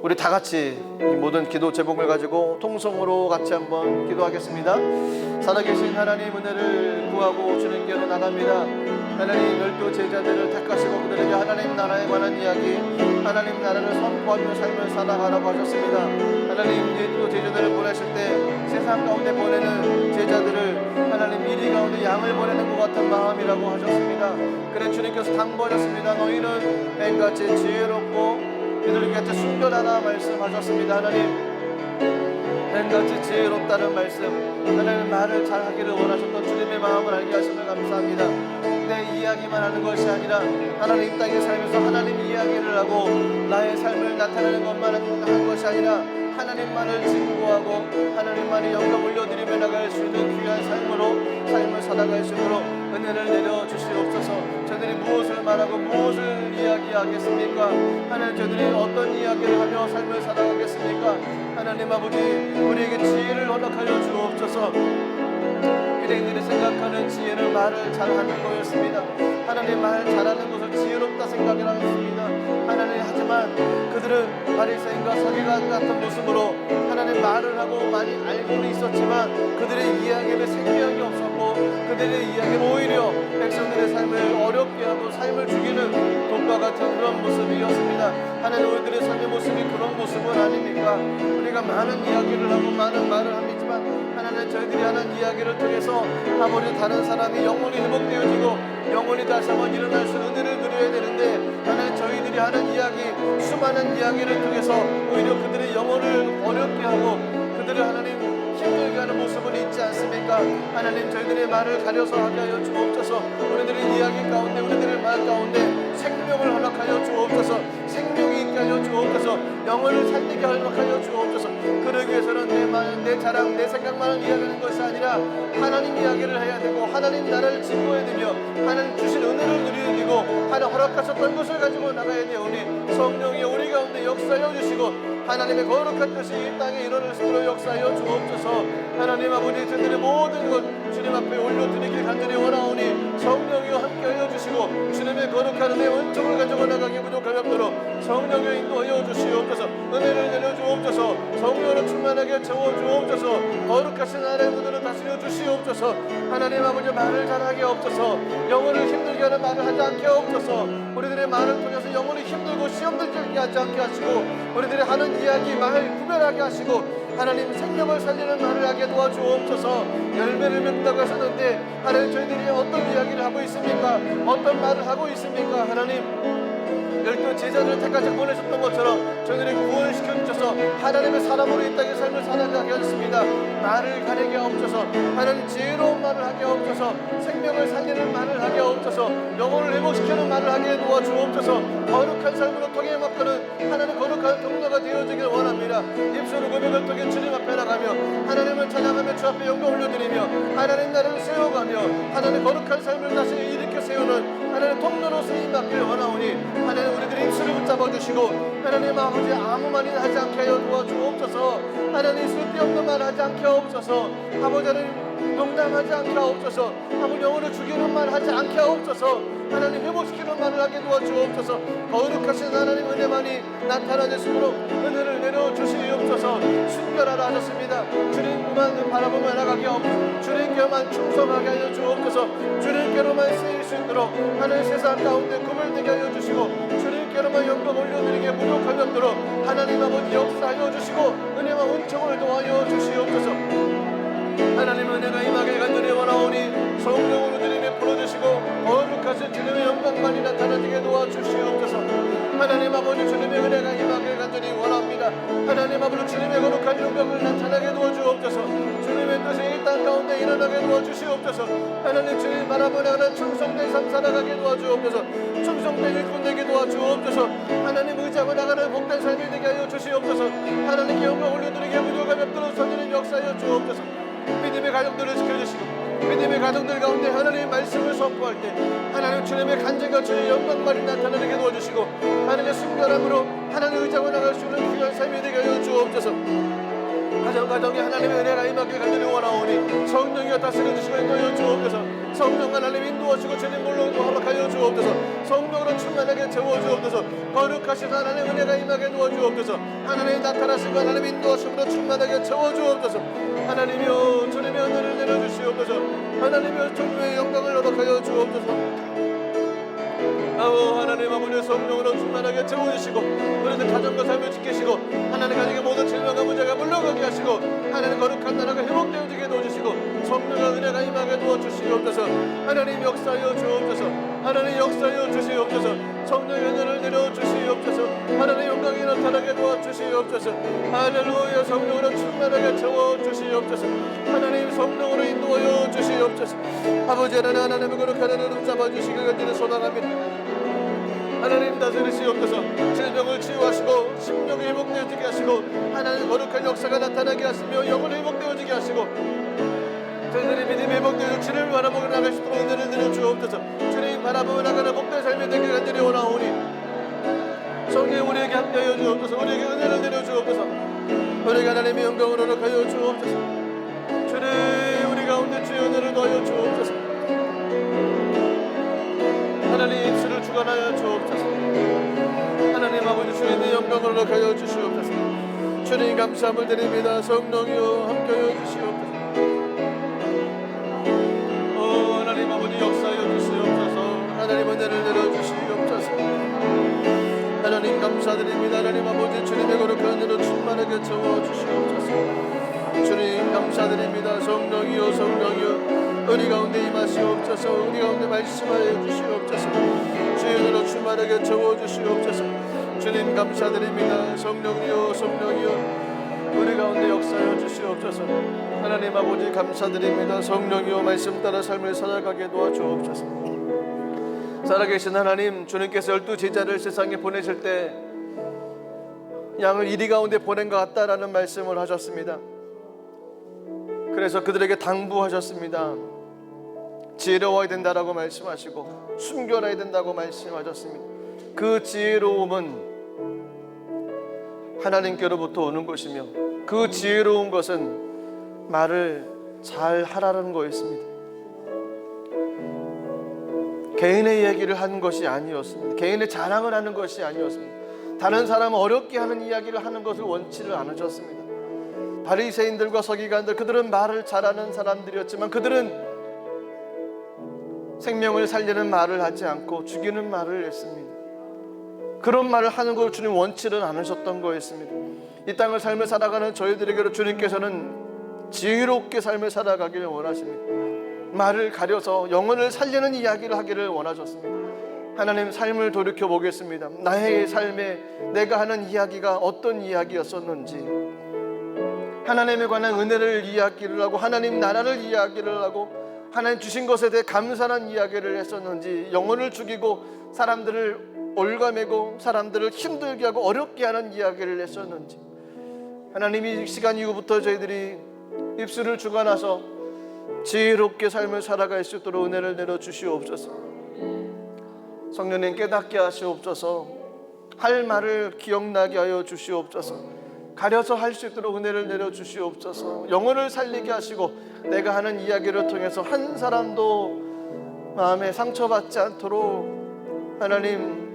우리 다 같이 이 모든 기도 제목을 가지고 통성으로 같이 한번 기도하겠습니다. 살아계신 하나님 은혜를 구하고 주님께로 나갑니다. 하나님 열두 제자들을 택하시고 그들에게 하나님 나라에 관한 이야기, 하나님 나라를 선포하며 삶을 살아가라고 하셨습니다. 하나님 열두 제자들을 보내실 때 세상 가운데 보내는 제자들을 하나님 이리 가운데 양을 보내는 것 같은 마음이라고 하셨습니다. 그래 주님께서 당부하셨습니다. 너희는 뱀같이 지혜롭고 비둘기같이 순결하라 말씀하셨습니다. 하나님 뱀같이 지혜롭다는 말씀, 하나님 말을 잘하기를 원하셨던 주님의 마음을 알게 하시면 감사합니다. 내 이야기만 하는 것이 아니라 하나님 땅에 살면서 하나님 이야기를 하고 나의 삶을 나타내는 것만 하는 것이 아니라 하나님만을 증거하고 하나님만이 영광 올려드리며 나갈 수 있는 귀한 삶을 살아갈 수 있도록 은혜를 내려주시옵소서. 저희들이 무엇을 말하고 무엇을 이야기하겠습니까? 하나님 저희들이 어떤 이야기를 하며 삶을 살아가겠습니까? 하나님 아버지 우리에게 지혜를 허락하여 주옵소서. 유대인들이 생각하는 지혜는 말을 잘하는 거였습니다. 하나님 말 잘하는 것을 지혜롭다 생각했습니다. 하나님 하지만 그들은 바리새인과 서기관 같은 모습으로 하나님 말을 하고 많이 알고는 있었지만 그들의 이야기에 생명이 없었고 그들의 이야기는 오히려 백성들의 삶을 어렵게 하고 삶을 죽이는 독과 같은 그런 모습이었습니다. 하나님 우리들의 삶의 모습이 그런 모습은 아닙니까? 우리가 많은 이야기를 하고 많은 말을 합니다만 하나님 저희들이 하는 이야기를 통해서 아버지 다른 사람이 영혼이 회복되어지고 영혼이 다시 한번 일어날 수 있는 은혜를 누려야 되는데 하나님 저희들이 하는 이야기 수많은 이야기를 통해서 오히려 그들의 영혼을 어렵게 하고 그들을 하나님 힘들게 하는 모습은 있지 않습니까? 하나님 저희들의 말을 가려서 하게 하여 주옵소서. 우리들의 이야기 가운데 우리들의 말 가운데 생명을 허락하여 주옵소서. 생명이 있게 하여 주옵소서. 영혼을 살리게 허락하여 주옵소서. 그러기 위해서는 내 말, 내 자랑, 내 생각만을 이야기하는 것이 아니라 하나님 이야기를 해야 되고 하나님 나라를 증거해야 되며 하나님 주신 은혜를 누려야 되고 하나님 허락하셨던 것을 가지고 나가야 되오니 성령이 우리 가운데 역사하여 주시고 하나님의 거룩한 뜻이 이 땅에 일어날 수 있도록 역사하여 주옵소서. 하나님 아버지 저들의 모든 것 주님 앞에 올려드리길 간절히 원하오니 성령이여 함께하여 주시고 주님의 거룩한 은혜의 은총을 가지고 나가기 부족함이 없도록 성령여 인도하여 주시옵소서. 은혜를 내려주옵소서. 성령으로 충만하게 채워주옵소서. 거룩하신 하나님의 문으로 다스려 주시옵소서. 하나님 아버지 말을 잘하게 없소서. 영혼을 힘들게 하는 말을 하지 않게 없소서. 우리들의 말을 통해서 영혼이 힘들고 시험들게 하지 않게 하시고 우리들의 하는 이야기 말 구별하게 하시고 하나님 생명을 살리는 말을 하게 도와주옵소서. 열매를 맺다고 하셨는데 하나님 저희들이 어떤 이야기를 하고 있습니까? 어떤 말을 하고 있습니까? 하나님 열두 제자들을 택하셔 보내셨던 것처럼 저희들이 구원시켜 주셔서 하나님의 사람으로 이 땅의 삶을 살아가게 하셨습니다. 말을 가리게 하옵소서. 하나님 지혜로운 말을 하게 하옵소서. 생명을 살리는 말을 하게 하옵소서. 영혼을 회복시키는 말을 하게 도와주옵소서. 거룩한 삶으로 통해 맡기는 하나님 거룩한 통로가 되어지길 원합니다. 입술로 고백을 통해 주님 앞에 나가며 하나님을 찬양하며 주 앞에 영광 올려드리며 하나님 나라를 세워가며 하나님 거룩한 삶을 다시 일으켜 세우는 하나님 통로로 쓰임 받길 원하오니 하나님 우리들의 입술을 붙잡아 주시고 하나님 아버지 아무 말이나 하지 않게 하여 도와주옵소서. 하나님 쓸데없는 말 하지 않게 하옵소서. 아버지는 농담하지 않게 하옵소서. 아무 영혼을 죽이는 말 하지 않게 하옵소서. 하나님 회복시키는 말을 하게 도와주옵소서. 거룩하신 하나님 은혜만이 나타나시도록 은혜를 내려주시옵소서. 순결하라 하셨습니다. 주님만 바라보며 나가게 하옵소서. 주님께만 충성하게 하여 주옵소서. 주님께로만 쓰일 수 있도록 하나님 세상 가운데 구별되게 하여 주시고 주님께로만 영광 올려드리게 부족함이 없도록 하나님 아버지 역사하여 주시고 은혜와 은총을 도하여 주시옵소서. 하나님 은혜가 임하게 간절히 원하오니 성령으로 주님이 풀어주시고 거룩하신 주님의 영광만이 나타나지게 도와주시옵소서. 하나님 아버지 주님의 은혜가 임하게 간절히 원합니다. 하나님 아버지 주님의 거룩한 영광을 나타나게 도와주옵소서. 주님의 뜻이 이 땅 가운데 일어나게 도와주시옵소서. 하나님 주님 바라보는 하나님 충성된 삶 살아가게 도와주옵소서. 충성된 일꾼 되게 도와주옵소서. 하나님 의지하고 나가는 복된 삶이 되게 하여 주시옵소서. 하나님께 영광 올려드리게 부족함이 없도록 선지는 역사하여 주옵소서. 믿음의 가정들을 지켜주시고 믿음의 가정들 가운데 하나님의 말씀을 선포할 때 하나님 주님의 간증과 주의 영광만이 나타나게 도와주시고 하나님의 순결함으로 하나님 의지하고 나갈 수 있는 귀한 삶이 되게 하여 주옵소서. 가정가정에 하나님의 은혜가 임하길 간절히 원하오니 성령이여 다스려 주시고 인도하여 주옵소서. 성령 하나님 인도하시고 주님 물론도 허락하여 주옵소서. 성령으로 충만하게 채워주옵소서. 거룩하신 하나님 은혜가 임하게 도와주옵소서. 하나님 나타나시고 하나님 인도하심으로 충만하게 채워주옵소서. 하나님이여 주님의 은혜를 내려주시옵소서. 하나님이여 주님의 영광을 허락하여 주옵소서. 하나님 아버지 성령으로 충만하게 채워주시고 우리들 가정과 삶을 지키시고 하나님 가정의 모든 질병과 문제가 물러가게 하시고 하나님 거룩한 나라가 회복되어지게 도와주시고 성령의 은혜가 임하게 도와주시옵소서. 하나님 역사하여 주옵소서. 하나님 역사하여 주시옵소서. 성령의 은혜를 내려주시옵소서. 하나님 영광이 나타나게 도와주시옵소서. 할렐루야. 성령으로 충만하게 채워주시옵소서. 하나님 성령으로 인도하여 주시옵소서. 아버지 하나님의 거룩한 은혜를 잡아주시기 간절히 소망합니다. 하나님 다스리시옵소서. 질병을 치유하시고 심령이 회복되어지게 하시고 하나님 거룩한 역사가 나타나게 하시며 영혼이 회복되어지게 하시고 저희들이 믿음이 회복되어 주를 바라보고 나갈 수 있도록 은혜를 내려주옵소서. 주님 바라보고 나가는 복된 삶이 되길 간절히 원하오니 성령 우리에게 함께하여 주옵소서. 우리에게 은혜를 내려주옵소서. 우리가 하나님의 영광으로 노력하여 주옵소서. 주님 우리 가운데 주의 은혜를 더하여 주옵소서. 하나님 입술을 주관하여 주옵소서. 하나님 아버지 주님의 영광으로 노력하여 주시옵소서. 주님 감사함을 드립니다. 성령이여 함께하여 주시옵소서. 하나님 아버지 역사하여 주시옵소서. 하나님 은혜를 내려주시옵소서. 하나님 감사드립니다. 하나님 아버지 주님의 거룩한 은혜로 충만하게 채워주시옵소서. 주님 감사드립니다. 성령이여 성령이여 우리 가운데 임하시옵소서. 우리 가운데 말씀하여 주시옵소서. 주의 은혜로 충만하게 채워주시옵소서. 주님 감사드립니다. 성령이여 성령이여 우리 가운데 역사하여 주시옵소서. 하나님 아버지 감사드립니다. 성령이여 말씀 따라 삶을 살아가게 도와주옵소서. 살아계신 하나님, 주님께서 12제자를 세상에 보내실 때 양을 이리 가운데 보낸 것 같다라는 말씀을 하셨습니다. 그래서 그들에게 당부하셨습니다. 지혜로워야 된다라고 말씀하시고 순결해야 된다고 말씀하셨습니다. 그 지혜로움은 하나님께로부터 오는 것이며 그 지혜로운 것은 말을 잘 하라는 거였습니다. 개인의 이야기를 하는 것이 아니었습니다. 개인의 자랑을 하는 것이 아니었습니다. 다른 사람을 어렵게 하는 이야기를 하는 것을 원치를 않으셨습니다. 바리새인들과 서기관들, 그들은 말을 잘하는 사람들이었지만 그들은 생명을 살리는 말을 하지 않고 죽이는 말을 했습니다. 그런 말을 하는 걸 주님 원치는 않으셨던 거였습니다. 이 땅을 삶을 살아가는 저희들에게로 주님께서는 지혜롭게 삶을 살아가기를 원하십니다. 말을 가려서 영혼을 살리는 이야기를 하기를 원하셨습니다. 하나님, 삶을 돌이켜 보겠습니다. 나의 삶에 내가 하는 이야기가 어떤 이야기였었는지, 하나님에 관한 은혜를 이야기를 하고 하나님 나라를 이야기를 하고 하나님 주신 것에 대해 감사한 이야기를 했었는지, 영혼을 죽이고 사람들을 올가매고 사람들을 힘들게 하고 어렵게 하는 이야기를 했었는지, 하나님이 이 시간 이후부터 저희들이 입술을 주관하서 지혜롭게 삶을 살아갈 수 있도록 은혜를 내려주시옵소서. 성령님 깨닫게 하시옵소서. 할 말을 기억나게 하여 주시옵소서. 가려서 할 수 있도록 은혜를 내려주시옵소서. 영혼을 살리게 하시고 내가 하는 이야기를 통해서 한 사람도 마음에 상처받지 않도록 하나님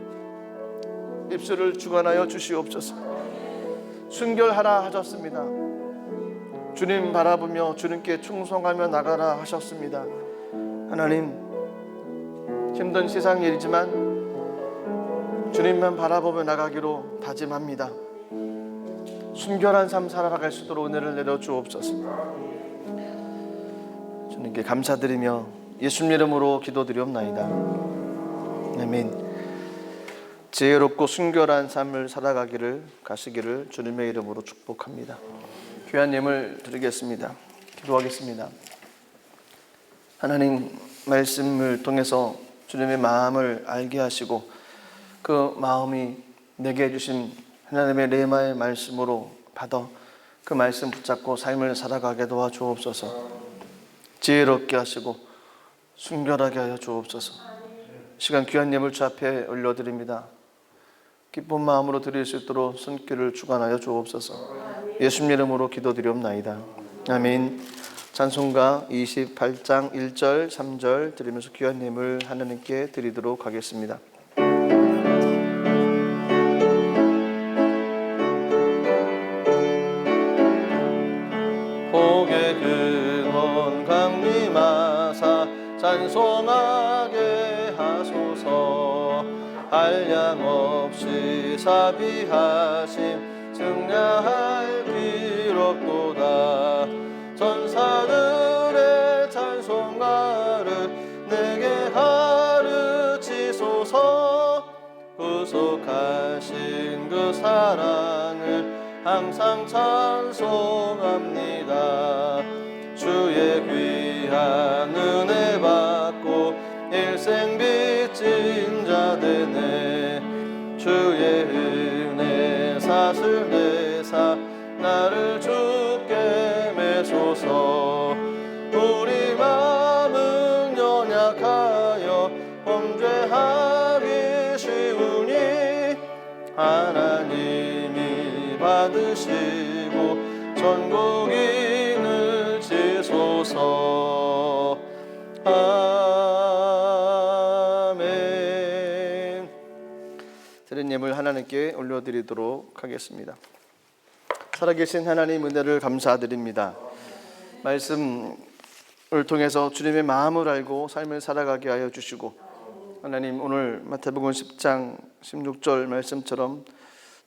입술을 주관하여 주시옵소서. 순결하라 하셨습니다. 주님 바라보며 주님께 충성하며 나가라 하셨습니다. 하나님, 힘든 세상 일이지만 주님만 바라보며 나가기로 다짐합니다. 순결한 삶 살아갈 수 있도록 은혜를 내려주옵소서. 주님께 감사드리며 예수님 이름으로 기도드리옵나이다. 아멘. 지혜롭고 순결한 삶을 살아가기를 가시기를 주님의 이름으로 축복합니다. 귀한 예물 드리겠습니다. 기도하겠습니다. 하나님, 말씀을 통해서 주님의 마음을 알게 하시고 그 마음이 내게 해주신 하나님의 레마의 말씀으로 받아 그 말씀 붙잡고 삶을 살아가게 도와주옵소서. 지혜롭게 하시고 순결하게 하여 주옵소서. 시간 귀한 예물 주 앞에 올려드립니다. 기쁜 마음으로 드릴 수 있도록 손길을 주관하여 주옵소서. 예수님 이름으로 기도드리옵나이다. 아멘. 찬송가 28장 1절 3절 드리면서 귀한 예물 하나님께 드리도록 하겠습니다. 복의 근원 강림하사 찬송하게 하소서. 한량없이 자비하심 증량할 기록보다 전사들의 찬송가를 내게 가르치소서. 구속하신 그 사랑을 항상 찬송합니다. 주의 귀한 은혜 받고 일생 빚진 자 되네. 주의 은혜 사슬 내사 나를 주께 매소서. 우리 마음은 연약하여 범죄하기 쉬우니 하나님이 받으시고 전국인을 지소서. 아멘. 드린 예물 하나님께 올려드리도록 하겠습니다. 살아계신 하나님 은혜를 감사드립니다. 말씀을 통해서 주님의 마음을 알고 삶을 살아가게 하여 주시고, 하나님 오늘 마태복음 10장 16절 말씀처럼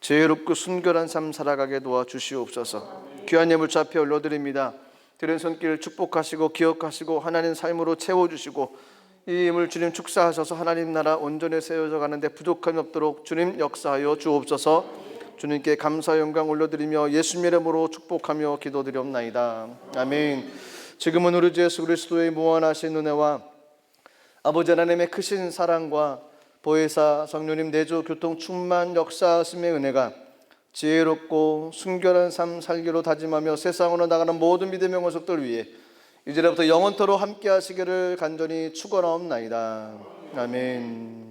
지혜롭고 순결한 삶 살아가게 도와주시옵소서. 귀한 예물주 앞에 올려드립니다. 드린 손길 축복하시고 기억하시고 하나님 삶으로 채워주시고, 이 예물 주님 축사하셔서 하나님 나라 온전히 세워져 가는데 부족함이 없도록 주님 역사하여 주옵소서. 주님께 감사 영광 올려드리며 예수님 이름으로 축복하며 기도드리옵나이다. 아멘. 지금은 우리 주 예수 그리스도의 무한하신 은혜와 아버지 하나님의 크신 사랑과 보혜사 성령님 내주 교통 충만 역사하심의 은혜가 지혜롭고 순결한 삶 살기로 다짐하며 세상으로 나가는 모든 믿음의 원석들 위해 이제부터 영원토록 함께 하시기를 간절히 축원하옵나이다. 아멘.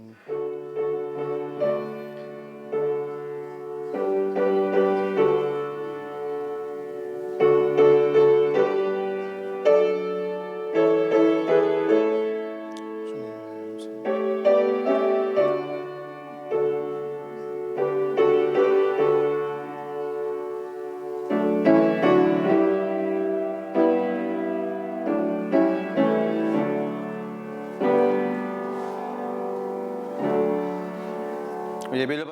예배를